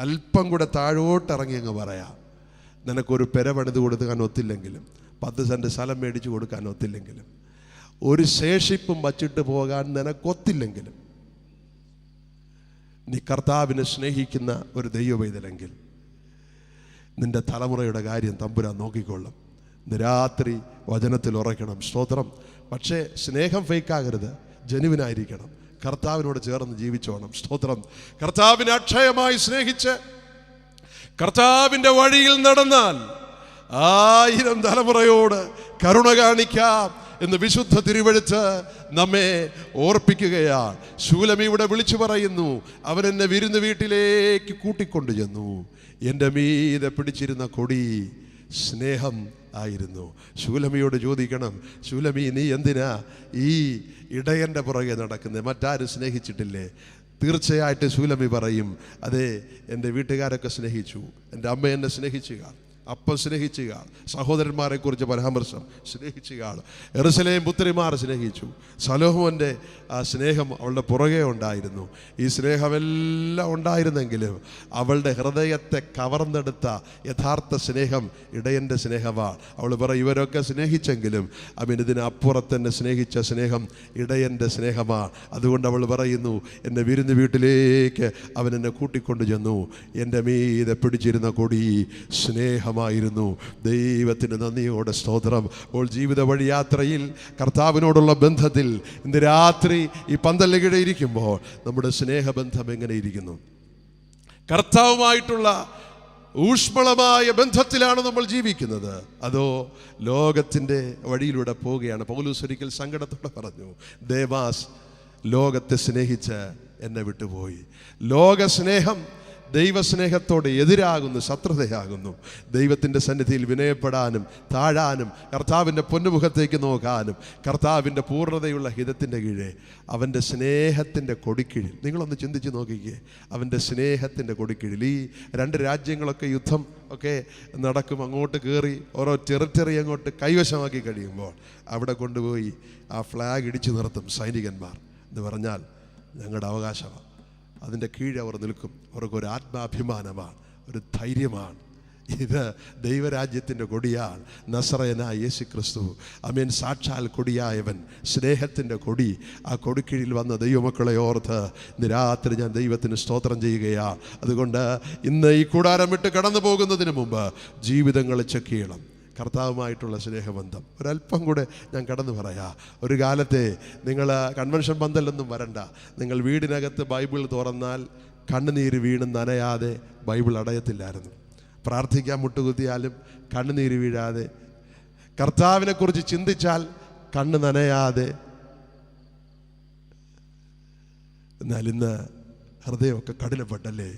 അല്പം കൂടെ താഴോട്ടിറങ്ങി അങ്ങ് പറയാം, നിനക്കൊരു പെര പണിത് കൊടുക്കാൻ ഒത്തില്ലെങ്കിലും, 10 സെൻറ്റ് സ്ഥലം മേടിച്ചു കൊടുക്കാൻ ഒത്തില്ലെങ്കിലും, ഒരു ശേഷിപ്പും വച്ചിട്ട് പോകാൻ നിനക്കൊത്തില്ലെങ്കിലും, നീ കർത്താവിനെ സ്നേഹിക്കുന്ന ഒരു ദൈവവൈതലെങ്കിൽ നിൻ്റെ തലമുറയുടെ കാര്യം തമ്പുരാൻ നോക്കിക്കൊള്ളും. ഇന്ന് രാത്രി വചനത്തിൽ ഉറയ്ക്കണം. സ്തോത്രം. പക്ഷേ സ്നേഹം ഫേക്കാകരുത്, ജനുവിനായിരിക്കണം. കർത്താവിനോട് ചേർന്ന് ജീവിച്ചോണം. സ്തോത്രം. കർത്താവിനെ അക്ഷയമായി സ്നേഹിച്ച് കർത്താവിൻ്റെ വഴിയിൽ നടന്നാൽ 1000 തലമുറയോട് കരുണ കാണിക്കാം എന്ന് വിശുദ്ധ തിരുവെഴുത്ത് നമ്മെ ഓർപ്പിക്കുകയാണ്. ശൂലമിയുടെ വിളിച്ചു പറയുന്നു, അവൻ എന്നെ വിരുന്ന് വീട്ടിലേക്ക് കൂട്ടിക്കൊണ്ടു ചെന്നു. എൻ്റെ മീതെ പിടിച്ചിരുന്ന കൊടി സ്നേഹം ആയിരുന്നു. ശൂലമിയോട് ചോദിക്കണം, ശൂലമി നീ എന്തിനാ ഈ ഇടയൻ്റെ പുറകെ നടക്കുന്നത്? മറ്റാരും സ്നേഹിച്ചിട്ടില്ലേ? തീർച്ചയായിട്ടും ശൂലമി പറയും, അതെ, എൻ്റെ വീട്ടുകാരൊക്കെ സ്നേഹിച്ചു, എൻ്റെ അമ്മ എന്നെ സ്നേഹിച്ചു കാണും, അപ്പം സ്നേഹിച്ചു കാണും, സഹോദരന്മാരെ കുറിച്ച് പരാമർശം സ്നേഹിച്ചു കാണും, യെരൂശലേം പുത്രിമാർ സ്നേഹിച്ചു. സലോമോൻ്റെ ആ സ്നേഹം അവളുടെ പുറകെ ഉണ്ടായിരുന്നു. ഈ സ്നേഹമെല്ലാം ഉണ്ടായിരുന്നെങ്കിലും അവളുടെ ഹൃദയത്തെ കവർന്നെടുത്ത യഥാർത്ഥ സ്നേഹം ഇടയൻ്റെ സ്നേഹമാണ്. അവൾ പറയും, ഇവരൊക്കെ സ്നേഹിച്ചെങ്കിലും ഇതിനപ്പുറത്ത് എന്നെ സ്നേഹിച്ച സ്നേഹം ഇടയൻ്റെ സ്നേഹമാണ്. അതുകൊണ്ട് അവൾ പറയുന്നു, എന്നെ വിരുന്ന് വീട്ടിലേക്ക് അവൻ എന്നെ കൂട്ടിക്കൊണ്ടു ചെന്നു, എൻ്റെ മീതെ പിടിച്ചിരുന്ന കൊടി സ്നേഹമായിരുന്നു. ദൈവത്തിന് നന്ദിയോടെ സ്തോത്രം. അപ്പോൾ ജീവിത വഴിയാത്രയിൽ കർത്താവിനോടുള്ള ബന്ധത്തിൽ ഇന്ന് രാത്രി ഈ പന്തലിൽ ഇരിക്കുമ്പോൾ നമ്മുടെ സ്നേഹബന്ധം എങ്ങനെ ഇരിക്കുന്നു? കർത്താവുമായിട്ടുള്ള ഊഷ്മളമായ ബന്ധത്തിലാണ് നമ്മൾ ജീവിക്കുന്നത്, അതോ ലോകത്തിൻ്റെ വഴിയിലൂടെ പോവുകയാണ്? പൗലോസ് ഒരിക്കൽ സങ്കടത്തോടെ പറഞ്ഞു, ദേവാസ് ലോകത്തെ സ്നേഹിച്ച് എന്നെ വിട്ടുപോയി. ലോകസ്നേഹം ദൈവസ്നേഹത്തോട് എതിരാകുന്നു, ശത്രുതയാകുന്നു. ദൈവത്തിൻ്റെ സന്നിധിയിൽ വിനയപ്പെടാനും താഴാനും കർത്താവിൻ്റെ പൊന്നുമുഖത്തേക്ക് നോക്കാനും കർത്താവിൻ്റെ പൂർണ്ണതയുള്ള ഹിതത്തിൻ്റെ കീഴെ അവൻ്റെ സ്നേഹത്തിൻ്റെ കൊടിക്കീഴിൽ നിങ്ങളൊന്ന് ചിന്തിച്ച് നോക്കിക്കേ. അവൻ്റെ സ്നേഹത്തിൻ്റെ കൊടിക്കീഴിൽ ഈ 2 രാജ്യങ്ങളൊക്കെ യുദ്ധം ഒക്കെ നടക്കും, അങ്ങോട്ട് കയറി ഓരോ ടെറിട്ടറി അങ്ങോട്ട് കൈവശമാക്കി കഴിയുമ്പോൾ അവിടെ കൊണ്ടുപോയി ആ ഫ്ലാഗ് ഇടിച്ചു നിർത്തും സൈനികന്മാർ. എന്ന് പറഞ്ഞാൽ ഞങ്ങളുടെ അവകാശമാണ്. അതിൻ്റെ കീഴ് അവർ നിൽക്കും. അവർക്കൊരു ആത്മാഭിമാനമാണ്, ഒരു ധൈര്യമാണ്. ഇത് ദൈവരാജ്യത്തിൻ്റെ കൊടിയാണ്. നസറയനായ യേശു ക്രിസ്തു, ആമേൻ, സാക്ഷാൽ കൊടിയായവൻ, സ്നേഹത്തിൻ്റെ കൊടി. ആ കൊടിക്കീഴിൽ വന്ന ദൈവമക്കളെ ഓർത്ത് ഇന്ന് രാത്രി ഞാൻ ദൈവത്തിന് സ്തോത്രം ചെയ്യുകയാണ്. അതുകൊണ്ട് ഇന്ന് ഈ കൂടാരം വിട്ട് കടന്നു പോകുന്നതിന് മുമ്പ് ജീവിതങ്ങൾ ചെക്ക് ചെയ്യണം. കർത്താവുമായിട്ടുള്ള സ്നേഹബന്ധം ഒരല്പം കൂടെ ഞാൻ കടന്നു പറയാം. ഒരു കാലത്തെ നിങ്ങൾ കൺവെൻഷൻ പന്തലൊന്നും വരണ്ട, നിങ്ങൾ വീടിനകത്ത് ബൈബിൾ തുറന്നാൽ കണ്ണുനീര് വീണ് നനയാതെ ബൈബിൾ അടയത്തില്ലായിരുന്നു. പ്രാർത്ഥിക്കാൻ മുട്ടുകുത്തിയാലും കണ്ണുനീര് വീഴാതെ, കർത്താവിനെക്കുറിച്ച് ചിന്തിച്ചാൽ കണ്ണ് നനയാതെ. എന്നാൽ ഇന്ന് ഹൃദയമൊക്കെ കഠിനപ്പെട്ടല്ലേ?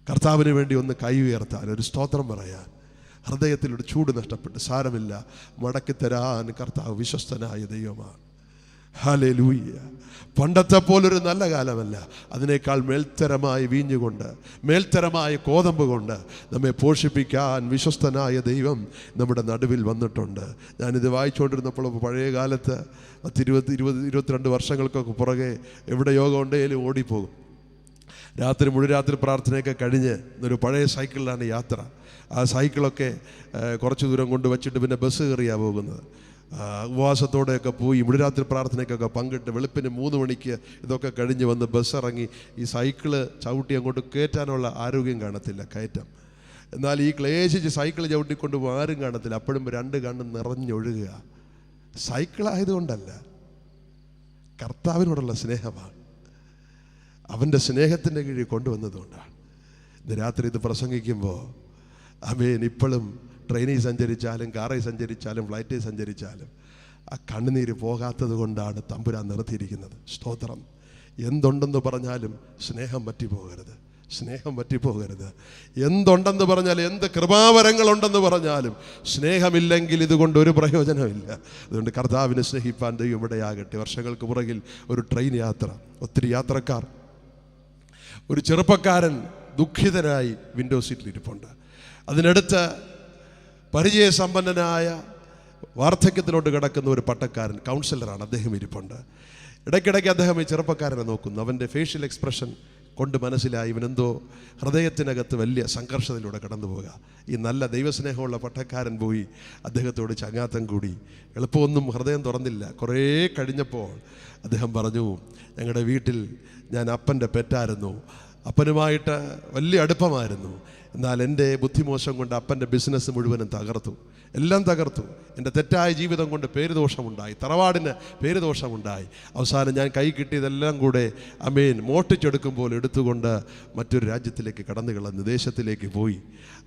കർത്താവിന് വേണ്ടി ഒന്ന് കൈ ഉയർത്താൻ, ഒരു സ്തോത്രം പറയാൻ, ഹൃദയത്തിലൊരു ചൂട് നഷ്ടപ്പെട്ട് സാരമില്ല, മടക്കിത്തരാൻ കർത്താവ് വിശ്വസ്തനായ ദൈവമാണ്. ഹല്ലേലൂയ. പണ്ടത്തെ പോലൊരു നല്ല കാലമല്ല, അതിനേക്കാൾ മേൽത്തരമായ വീഞ്ഞുകൊണ്ട്, മേൽത്തരമായ കോതമ്പ് കൊണ്ട് നമ്മെ പോഷിപ്പിക്കാൻ വിശ്വസ്തനായ ദൈവം നമ്മുടെ നടുവിൽ വന്നിട്ടുണ്ട്. ഞാനിത് വായിച്ചുകൊണ്ടിരുന്നപ്പോൾ പഴയ കാലത്ത് 22 വർഷങ്ങൾക്കൊക്കെ പുറകെ എവിടെ യോഗം ഉണ്ടെങ്കിലും ഓടിപ്പോകും. മുഴുരാത്രി പ്രാർത്ഥനയൊക്കെ കഴിഞ്ഞ് ഒരു പഴയ സൈക്കിളിലാണ് യാത്ര. ആ സൈക്കിളൊക്കെ കുറച്ച് ദൂരം കൊണ്ട് വച്ചിട്ട് പിന്നെ ബസ് കയറിയാണ് പോകുന്നത്. ഉപവാസത്തോടെയൊക്കെ പോയി മുഴുരാത്രി പ്രാർത്ഥനയ്ക്കൊക്കെ പങ്കിട്ട് വെളുപ്പിന് 3 മണിക്ക് ഇതൊക്കെ കഴിഞ്ഞ് വന്ന് ബസ് ഇറങ്ങി ഈ സൈക്കിള് ചവിട്ടി അങ്ങോട്ട് കയറ്റാനുള്ള ആരോഗ്യം കാണത്തില്ല, കയറ്റം. എന്നാൽ ഈ ക്ലേശിച്ച് സൈക്കിൾ ചവിട്ടിക്കൊണ്ട് ആരും കാണത്തില്ല. അപ്പോഴും 2 കണ്ണും നിറഞ്ഞൊഴുകുക. സൈക്കിളായതുകൊണ്ടല്ല, കർത്താവിനോടുള്ള സ്നേഹമാണ്. അവൻ്റെ സ്നേഹത്തിൻ്റെ കീഴിൽ കൊണ്ടുവന്നതുകൊണ്ടാണ്. ഇന്ന് രാത്രി ഇത് പ്രസംഗിക്കുമ്പോൾ ആമേൻ, ഇപ്പോഴും ട്രെയിനിൽ സഞ്ചരിച്ചാലും കാറിൽ സഞ്ചരിച്ചാലും ഫ്ലൈറ്റിൽ സഞ്ചരിച്ചാലും ആ കണ്ണുനീര് പോകാത്തത് കൊണ്ടാണ് തമ്പുരാൻ നിർത്തിയിരിക്കുന്നത്. സ്തോത്രം. എന്തുണ്ടെന്ന് പറഞ്ഞാലും സ്നേഹം പറ്റിപ്പോകരുത്, സ്നേഹം പറ്റിപ്പോകരുത്. എന്തുണ്ടെന്ന് പറഞ്ഞാൽ, എന്ത് കൃപാവരങ്ങളുണ്ടെന്ന് പറഞ്ഞാലും സ്നേഹമില്ലെങ്കിൽ ഇതുകൊണ്ട് ഒരു പ്രയോജനമില്ല. അതുകൊണ്ട് കർത്താവിനെ സ്നേഹിപ്പാൻ ദൈവം ഇവിടെയാകട്ടെ. വർഷങ്ങൾക്ക് പുറകിൽ ഒരു ട്രെയിൻ യാത്ര, ഒത്തിരി യാത്രക്കാർ, ഒരു ചെറുപ്പക്കാരൻ ദുഃഖിതനായി വിൻഡോ സീറ്റിൽ ഇരിപ്പുണ്ട്. അതിനടുത്ത് പരിചയസമ്പന്നനായ വാർദ്ധക്യത്തിലോട്ട് കിടക്കുന്ന ഒരു പട്ടക്കാരൻ, കൗൺസിലറാണ്, അദ്ദേഹം ഇരിപ്പുണ്ട്. ഇടയ്ക്കിടയ്ക്ക് അദ്ദേഹം ഈ ചെറുപ്പക്കാരനെ നോക്കുന്നു. അവൻ്റെ ഫേഷ്യൽ എക്സ്പ്രഷൻ കൊണ്ട് മനസ്സിലായി ഇവനെന്തോ ഹൃദയത്തിനകത്ത് വലിയ സംഘർഷത്തിലൂടെ കടന്നു പോകുക. ഈ നല്ല ദൈവസ്നേഹമുള്ള പട്ടക്കാരൻ പോയി അദ്ദേഹത്തോട് ചങ്ങാത്തം കൂടി. എളുപ്പമൊന്നും ഹൃദയം തുറന്നില്ല. കുറേ കഴിഞ്ഞപ്പോൾ അദ്ദേഹം പറഞ്ഞു, ഞങ്ങളുടെ വീട്ടിൽ ഞാൻ അപ്പൻ്റെ പെറ്റായിരുന്നു, അപ്പനുമായിട്ട് വലിയ അടുപ്പമായിരുന്നു. എന്നാൽ എൻ്റെ ബുദ്ധിമോശം കൊണ്ട് അപ്പൻ്റെ ബിസിനസ് മുഴുവനും തകർത്തു, എല്ലാം തകർത്തു. എൻ്റെ തെറ്റായ ജീവിതം കൊണ്ട് പേരുദോഷമുണ്ടായി, തറവാടിന് പേരുദോഷമുണ്ടായി. അവസാനം ഞാൻ കൈ കിട്ടിയതെല്ലാം കൂടെ മോഷ്ടിച്ചെടുക്കുമ്പോൾ എടുത്തുകൊണ്ട് മറ്റൊരു രാജ്യത്തിലേക്ക് കടന്നു കളഞ്ഞ് ദേശത്തിലേക്ക് പോയി.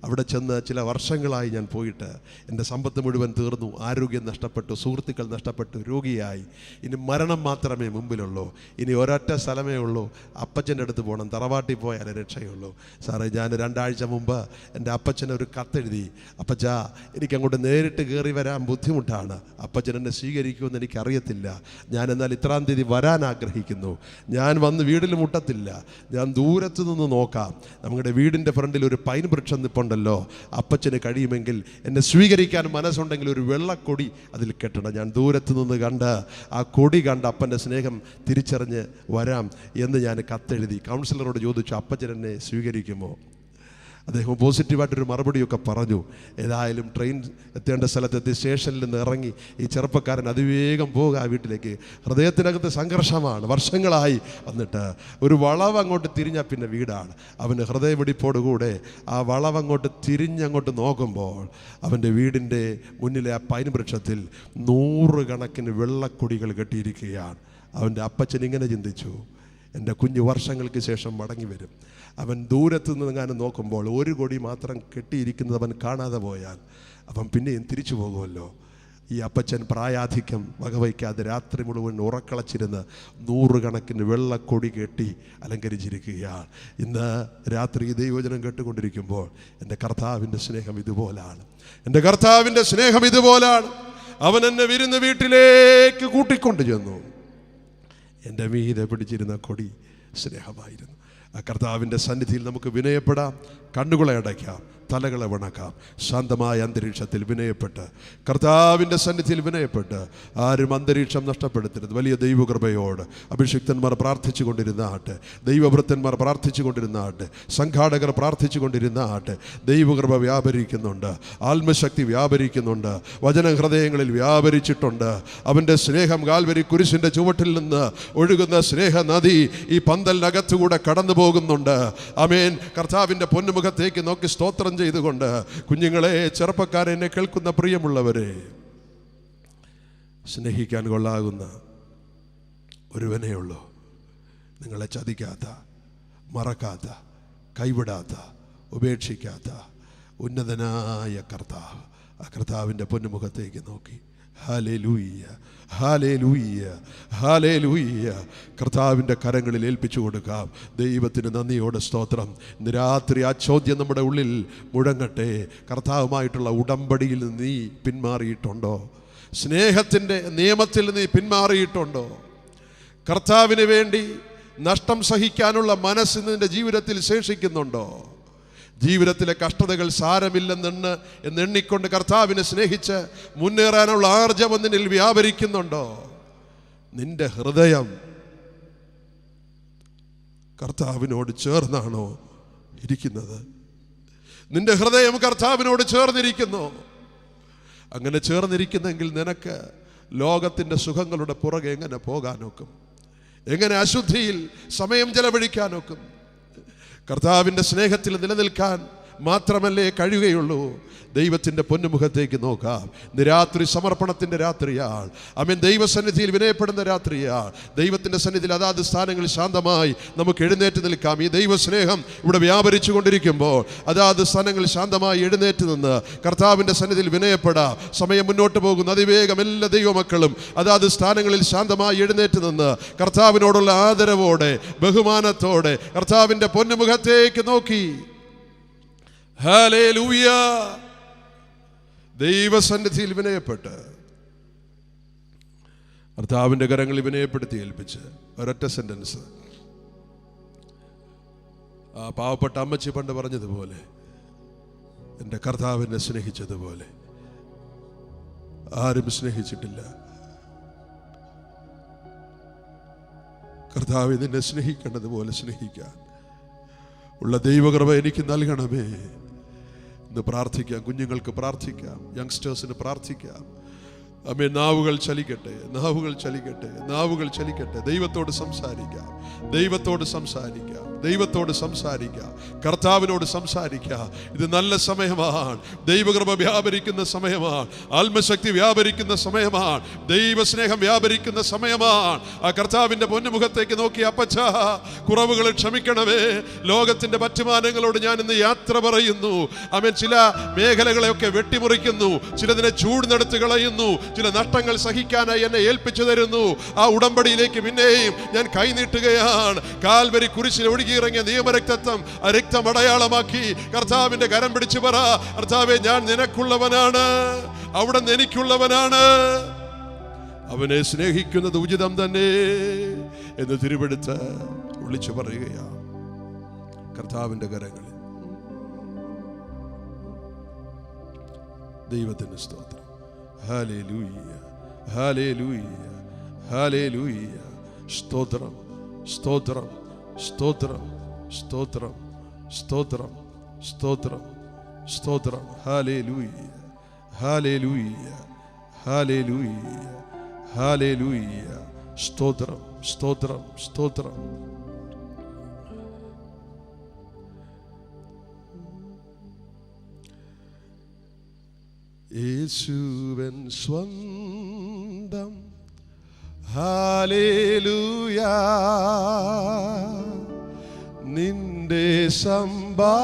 അവിടെ ചെന്ന് ചില വർഷങ്ങളായി ഞാൻ പോയിട്ട് എൻ്റെ സമ്പത്ത് മുഴുവൻ തീർന്നു, ആരോഗ്യം നഷ്ടപ്പെട്ടു, സുഹൃത്തുക്കൾ നഷ്ടപ്പെട്ടു, രോഗിയായി. ഇനി മരണം മാത്രമേ മുമ്പിലുള്ളൂ. ഇനി ഒരൊറ്റ സ്ഥലമേ ഉള്ളൂ, അപ്പച്ചൻ്റെ അടുത്ത് പോകണം, തറവാട്ടിൽ പോയാലേ രക്ഷയുള്ളൂ. സാറേ, ഞാൻ 2 ആഴ്ച മുമ്പ് എൻ്റെ അപ്പച്ചന് ഒരു കത്തെഴുതി, അപ്പച്ചാ എനിക്കങ്ങോട്ട് നേരിട്ട് കയറി വരാൻ ബുദ്ധിമുട്ടാണ്, അപ്പച്ചൻ എന്നെ സ്വീകരിക്കുമെന്ന് എനിക്കറിയത്തില്ല, ഞാൻ എന്നാൽ ഇത്രാം തീയതി വരാൻ ആഗ്രഹിക്കുന്നു, ഞാൻ വന്ന് വീടിൽ മുട്ടത്തില്ല, ഞാൻ ദൂരത്തു നിന്ന് നോക്കാം, നമ്മുടെ വീടിൻ്റെ ഫ്രണ്ടിൽ ഒരു പൈൻ വൃക്ഷം നിൽപ്പുണ്ടല്ലോ, അപ്പച്ചന് കഴിയുമെങ്കിൽ എന്നെ സ്വീകരിക്കാൻ മനസ്സുണ്ടെങ്കിൽ ഒരു വെള്ളക്കൊടി അതിൽ കെട്ടണം, ഞാൻ ദൂരത്തു നിന്ന് കണ്ട് ആ കൊടി കണ്ട് അപ്പൻ്റെ സ്നേഹം തിരിച്ചറിഞ്ഞ് വരാം എന്ന് ഞാൻ കത്തെഴുതി. കൗൺസിലറോട് ചോദിച്ചു, അപ്പച്ചൻ എന്നെ സ്വീകരിക്കുമോ? അദ്ദേഹം പോസിറ്റീവായിട്ടൊരു മറുപടിയൊക്കെ പറഞ്ഞു. ഏതായാലും ട്രെയിൻ എത്തേണ്ട സ്ഥലത്തെത്തി സ്റ്റേഷനിൽ നിന്ന് ഇറങ്ങി ഈ ചെറുപ്പക്കാരൻ അതിവേഗം പോകുക വീട്ടിലേക്ക്. ഹൃദയത്തിനകത്ത് സംഘർഷമാണ്. വർഷങ്ങളായി വന്നിട്ട് ഒരു വളവ് അങ്ങോട്ട് തിരിഞ്ഞാൽ പിന്നെ വീടാണ്. അവന് ഹൃദയമിടിപ്പോടുകൂടെ ആ വളവ് അങ്ങോട്ട് തിരിഞ്ഞങ്ങോട്ട് നോക്കുമ്പോൾ അവൻ്റെ വീടിൻ്റെ മുന്നിലെ ആ പൈൻ വൃക്ഷത്തിൽ 100 കണക്കിന് വെള്ളക്കൊടികൾ കെട്ടിയിരിക്കുകയാണ്. അവൻ്റെ അപ്പച്ചൻ ഇങ്ങനെ ചിന്തിച്ചു, എൻ്റെ കുഞ്ഞ് വർഷങ്ങൾക്ക് ശേഷം മടങ്ങി വരും. അവൻ ദൂരത്തു നിന്നെങ്ങാനും നോക്കുമ്പോൾ ഒരു കൊടി മാത്രം കെട്ടിയിരിക്കുന്നത് അവൻ കാണാതെ പോയാൽ അവൻ പിന്നെയും തിരിച്ചു പോകുമല്ലോ. ഈ അപ്പച്ചൻ പ്രായാധിക്യം വകവയ്ക്കാതെ രാത്രി മുഴുവൻ ഉറക്കളച്ചിരുന്ന് 100 കണക്കിന് വെള്ളക്കൊടി കെട്ടി അലങ്കരിച്ചിരിക്കുകയാണ്. ഇന്ന് രാത്രി ദൈവവചനം കേട്ടുകൊണ്ടിരിക്കുമ്പോൾ എൻ്റെ കർത്താവിൻ്റെ സ്നേഹം ഇതുപോലാണ്, എൻ്റെ കർത്താവിൻ്റെ സ്നേഹം ഇതുപോലാണ്. അവൻ എന്നെ വിരുന്ന് വീട്ടിലേക്ക് കൂട്ടിക്കൊണ്ട് ചെന്നു. എൻ്റെ മീതെ പിടിച്ചിരുന്ന കൊടി സ്നേഹമായിരുന്നു. ആ കർത്താവിൻ്റെ സന്നിധിയിൽ നമുക്ക് വിനയപ്പെടാം, കണ്ണുകളെ അടയ്ക്കാം, തലകളെ വണക്കാം. ശാന്തമായ അന്തരീക്ഷത്തിൽ വിനയപ്പെട്ട് കർത്താവിൻ്റെ സന്നിധിയിൽ വിനയപ്പെട്ട് ആരും അന്തരീക്ഷം നഷ്ടപ്പെടുത്തരുത്. വലിയ ദൈവകൃപയോട് അഭിഷിക്തന്മാർ പ്രാർത്ഥിച്ചു കൊണ്ടിരുന്നാട്ടെ, ദൈവവൃത്തന്മാർ പ്രാർത്ഥിച്ചു കൊണ്ടിരുന്നാട്ടെ, സംഘാടകർ പ്രാർത്ഥിച്ചു കൊണ്ടിരുന്നാട്ടെ. ദൈവകൃപ വ്യാപരിക്കുന്നുണ്ട്, ആത്മശക്തി വ്യാപരിക്കുന്നുണ്ട്, വചനഹൃദയങ്ങളിൽ വ്യാപരിച്ചിട്ടുണ്ട്. അവൻ്റെ സ്നേഹം കാൽവരി കുരിശിൻ്റെ ചുവട്ടിൽ നിന്ന് ഒഴുകുന്ന സ്നേഹ നദി ഈ പന്തലിനകത്തുകൂടെ കടന്നു പോകുന്നുണ്ട്. ആമേൻ. കർത്താവിൻ്റെ പൊന്നുമുഖത്തേക്ക് നോക്കി സ്തോത്രം ചെയ്തുകൊണ്ട് കുഞ്ഞുങ്ങളെ, ചെറുപ്പക്കാരെ, എന്നെ കേൾക്കുന്ന പ്രിയമുള്ളവരെ, സ്നേഹിക്കാൻ കൊള്ളാകുന്ന ഒരുവനേ ഉള്ളൂ. നിങ്ങളെ ചതിക്കാത്ത, മറക്കാത്ത, കൈവിടാത്ത, ഉപേക്ഷിക്കാത്ത ഉന്നതനായ കർത്താവ്. ആ കർത്താവിൻ്റെ പൊന്നുമുഖത്തേക്ക് നോക്കി ഹല്ലേലൂയ, ഹല്ലേലൂയ, ഹല്ലേലൂയ. കർത്താവിൻ്റെ കരങ്ങളിൽ ഏൽപ്പിച്ചു കൊടുക്കാം. ദൈവത്തിന് നന്ദിയോടെ സ്തോത്രം. ഇന്ന് രാത്രി ആ ചോദ്യം നമ്മുടെ ഉള്ളിൽ മുഴങ്ങട്ടെ. കർത്താവുമായിട്ടുള്ള ഉടമ്പടിയിൽ നീ പിന്മാറിയിട്ടുണ്ടോ? സ്നേഹത്തിൻ്റെ നിയമത്തിൽ നീ പിന്മാറിയിട്ടുണ്ടോ? കർത്താവിന് വേണ്ടി നഷ്ടം സഹിക്കാനുള്ള മനസ്സ് നിന്റെ ജീവിതത്തിൽ ശേഷിക്കുന്നുണ്ടോ? ജീവിതത്തിലെ കഷ്ടതകൾ സാരമില്ലെന്നെണ്ണിക്കൊണ്ട് കർത്താവിനെ സ്നേഹിച്ച് മുന്നേറാനുള്ള ആർജവം നിന്നിൽ വ്യാപരിക്കുന്നുണ്ടോ? നിന്റെ ഹൃദയം കർത്താവിനോട് ചേർന്നാണോ ഇരിക്കുന്നത്? നിന്റെ ഹൃദയം കർത്താവിനോട് ചേർന്നിരിക്കുന്നു. അങ്ങനെ ചേർന്നിരിക്കുന്നെങ്കിൽ നിനക്ക് ലോകത്തിൻ്റെ സുഖങ്ങളുടെ പുറകെ എങ്ങനെ പോകാനൊക്കും? എങ്ങനെ അശുദ്ധിയിൽ സമയം ചെലവഴിക്കാനൊക്കും? കർത്താവിൻ്റെ സ്നേഹത്തിൽ നിലനിൽക്കാൻ മാത്രമല്ലേ കഴിയുകയുള്ളൂ. ദൈവത്തിൻ്റെ പൊന്നുമുഖത്തേക്ക് നോക്കാം. ഇന്ന് രാത്രി സമർപ്പണത്തിൻ്റെ രാത്രിയാണ്. ആമേൻ. ദൈവസന്നിധിയിൽ വിനയപ്പെടുന്ന രാത്രിയാണ്. ദൈവത്തിൻ്റെ സന്നിധിയിൽ അതാത് സ്ഥാനങ്ങളിൽ ശാന്തമായി നമുക്ക് എഴുന്നേറ്റ് നിൽക്കാം. ഈ ദൈവസ്നേഹം ഇവിടെ വ്യാപരിച്ചു കൊണ്ടിരിക്കുമ്പോൾ അതാത് സ്ഥാനങ്ങളിൽ ശാന്തമായി എഴുന്നേറ്റ് നിന്ന് കർത്താവിൻ്റെ സന്നിധിയിൽ വിനയപ്പെടാം. സമയം മുന്നോട്ട് പോകുന്നു. അതിവേഗം എല്ലാ ദൈവമക്കളും അതാത് സ്ഥാനങ്ങളിൽ ശാന്തമായി എഴുന്നേറ്റ് നിന്ന് കർത്താവിനോടുള്ള ആദരവോടെ, ബഹുമാനത്തോടെ കർത്താവിൻ്റെ പൊന്നുമുഖത്തേക്ക് നോക്കി ഹല്ലേലൂയ, ദൈവസന്നിധിയിൽ വിനയപ്പെട്ട് കർത്താവിൻ്റെ കരങ്ങളിൽ വിനയപ്പെടുത്തി ഏൽപ്പിച്ച് ഒരൊറ്റ സെന്റൻസ്. ആ പാവപ്പെട്ട അമ്മച്ചി പണ്ട് പറഞ്ഞതുപോലെ, എൻ്റെ കർത്താവിനെ സ്നേഹിച്ചതുപോലെ ആരും സ്നേഹിച്ചിട്ടില്ല. കർത്താവ് നിന്നെ സ്നേഹിക്കേണ്ടതുപോലെ സ്നേഹിക്കാൻ ഉള്ള ദൈവകൃപ എനിക്ക് നൽകണമേ എന്ന് പ്രാർത്ഥിക്കാം. കുഞ്ഞുങ്ങൾക്ക് പ്രാർത്ഥിക്കാം, യങ്സ്റ്റേഴ്സിന് പ്രാർത്ഥിക്കാം. അമ്മേ, നാവുകൾ ചലിക്കട്ടെ, നാവുകൾ ചലിക്കട്ടെ, നാവുകൾ ചലിക്കട്ടെ. ദൈവത്തോട് സംസാരിക്കാം, ദൈവത്തോട് സംസാരിക്കാം, ദൈവത്തോട് സംസാരിക്കാം, കർത്താവിനോട് സംസാരിക്കാം. ഇത് നല്ല സമയമാണ്. ദൈവകൃപ വ്യാപരിക്കുന്ന സമയമാണ്, ആത്മശക്തി വ്യാപരിക്കുന്ന സമയമാണ്, ദൈവസ്നേഹം വ്യാപരിക്കുന്ന സമയമാണ്. ആ കർത്താവിൻ്റെ പൊന്നുമുഖത്തേക്ക് നോക്കി, അപ്പച്ച കുറവുകൾ ക്ഷമിക്കണമേ. ലോകത്തിൻ്റെ പറ്റുമാനങ്ങളോട് ഞാൻ ഇന്ന് യാത്ര പറയുന്നു. അവൻ ചില മേഖലകളെയൊക്കെ വെട്ടിമുറിക്കുന്നു, ചിലതിനെ ചൂടുന്നെടുത്ത് കളയുന്നു, ചില നഷ്ടങ്ങൾ സഹിക്കാനായി എന്നെ ഏൽപ്പിച്ചു തരുന്നു. ആ ഉടമ്പടിയിലേക്ക് പിന്നെയും ഞാൻ കൈനീട്ടുകയാണ്. കാൽവരി കുരിശിൽ ഒഴുകിയിറങ്ങിയ നിയമരക്തം ആ രക്തം അടയാളമാക്കി കർത്താവിന്റെ കരം പിടിച്ചു പറ, കർത്താവേ, ഞാൻ നിനക്കുള്ളവനാണ്, അവിടെ നിന്ന് എനിക്കുള്ളവനാണ്. അവനെ സ്നേഹിക്കുന്നത് ഉചിതം തന്നെ എന്ന് തിരുവെടുത്ത് വിളിച്ചു പറയുകയാണ്. കർത്താവിന്റെ കരങ്ങളിൽ ദൈവത്തിന് സ്തോത്രം. Hallelujah, hallelujah, hallelujah. സ്തോത്രം, സ്തോത്രം, സ്തോത്രം, സ്തോത്രം, സ്തോത്രം, സ്തോത്രം, സ്തോത്രം. Hallelujah, hallelujah, hallelujah, hallelujah. സ്തോത്രം, സ്തോത്രം, സ്തോത്രം. യേശുവൻ സ്വന്തം, ഹല്ലേലൂയ. നിന്റെ സമ്പാദ്യം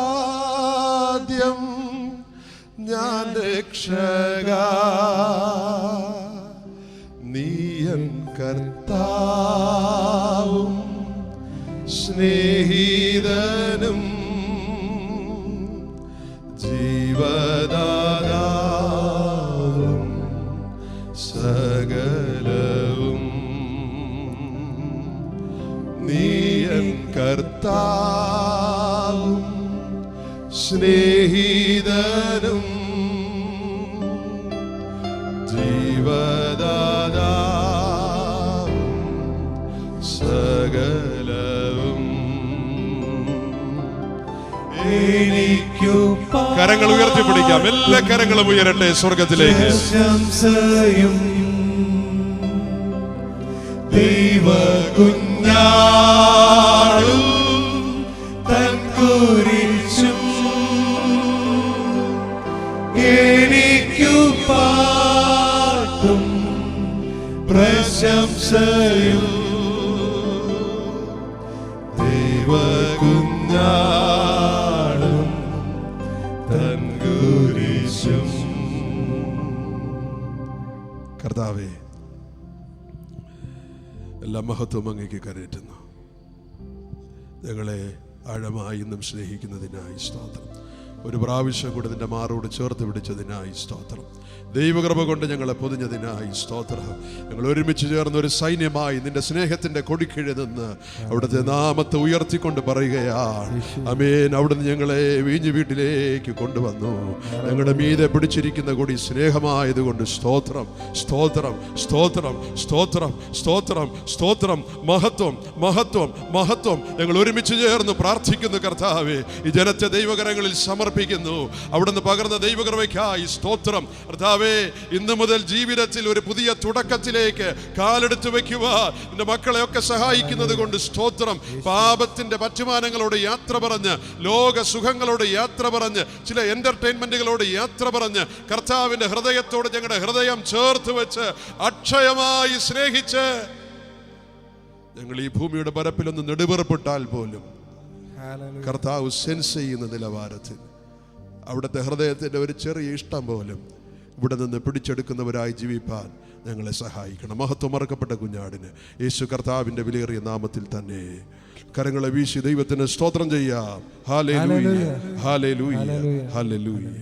ഞാൻ രക്ഷക, നീയൻ കർത്താവും സ്നേഹിതനും ജീവദാതാവും സകലവും. നീയൻ കർത്താവും സ്നേഹിതനും ജീവദാതാവും സകലവും. കരങ്ങൾ ഉയർത്തിപ്പിടിക്കാം, എല്ലാ കരങ്ങളും ഉയരട്ടെ സ്വർഗത്തിലേക്ക്. ദൈവകുഞ്ഞാടും തൻ കുരിശും എനിക്കു പാട്ടും പ്രശംസയും. ദൈവകുഞ്ഞാടും തൻ കുരിശും. കർത്താവേ, എല്ലാ മഹത്വം അങ്ങേക്ക് കരയറ്റുന്നു. ഞങ്ങളെ ആഴമായി ഇന്നും സ്നേഹിക്കുന്നതിനായി സ്തോത്രം. ഒരു പ്രാവശ്യം കൂടെ നിന്റെ മാറോട് ചേർത്ത് പിടിച്ചതിനായി സ്തോത്രം. ദൈവകൃപ കൊണ്ട് ഞങ്ങളെ പൊതിഞ്ഞതിനായി സ്തോത്രം. ഞങ്ങൾ ഒരുമിച്ച് ചേർന്ന് ഒരു സൈന്യമായി നിന്റെ സ്നേഹത്തിന്റെ കൊടിക്കീഴിൽ നിന്ന് അവിടുത്തെ നാമത്തെ ഉയർത്തിക്കൊണ്ട് പറയുകയാണ്, ആമേൻ. അവിടുന്ന് ഞങ്ങളെ വീഞ്ഞു വീട്ടിലേക്ക് കൊണ്ടുവന്നു. ഞങ്ങളുടെ മീതെ പിടിച്ചിരിക്കുന്ന കൊടി സ്നേഹമായതുകൊണ്ട് സ്തോത്രം, സ്തോത്രം, സ്തോത്രം, സ്തോത്രം, സ്തോത്രം, സ്തോത്രം. മഹത്വം, മഹത്വം, മഹത്വം. ഞങ്ങൾ ഒരുമിച്ച് ചേർന്ന് പ്രാർത്ഥിക്കുന്നു. കർത്താവേ, ഈ ജനത്തെ ദൈവകരങ്ങളിൽ സമർപ്പിക്കുന്നു. അവിടുന്ന് പകർന്ന ദൈവകൃപയ്ക്കായി സ്തോത്രം. കർത്താവേ, ഇന്നു മുതൽ ജീവിതത്തിൽ ഒരു പുതിയ തുടക്കത്തിലേക്ക് കാലെടുത്ത് വെക്കുക. നിന്റെ മക്കളെയൊക്കെ സഹായിക്കുന്നത് കൊണ്ട് സ്തോത്രം. പാപത്തിന്റെ പറ്റുമാനങ്ങളോട് യാത്ര പറഞ്ഞ്, ലോക സുഖങ്ങളോട് യാത്ര പറഞ്ഞ്, ചില എന്റർടൈൻമെന്റുകളോട് യാത്ര പറഞ്ഞ്, കർത്താവിന്റെ ഹൃദയത്തോട് ഞങ്ങളുടെ ഹൃദയം ചേർത്ത് വെച്ച് അക്ഷയമായി സ്നേഹിച്ച് ഞങ്ങൾ ഈ ഭൂമിയുടെ പരപ്പിലൊന്ന് നെടുവേർപ്പെട്ടാൽ പോലും കർത്താവ് സെൻസ് ചെയ്യുന്ന നിലവാരത്തിൽ അവിടുത്തെ ഹൃദയത്തിന്റെ ഒരു ചെറിയ ഇഷ്ടം പോലും ഇവിടെ നിന്ന് പിടിച്ചെടുക്കുന്നവരായി ജീവിപ്പാൻ ഞങ്ങളെ സഹായിക്കണം. മഹത്വം മറക്കപ്പെട്ട കുഞ്ഞാടിന് യേശു കർത്താവിന്റെ വിലയേറിയ നാമത്തിൽ തന്നെ കരങ്ങളെ വീശി ദൈവത്തിന് സ്തോത്രം ചെയ്യാം. Hallelujah, hallelujah, hallelujah.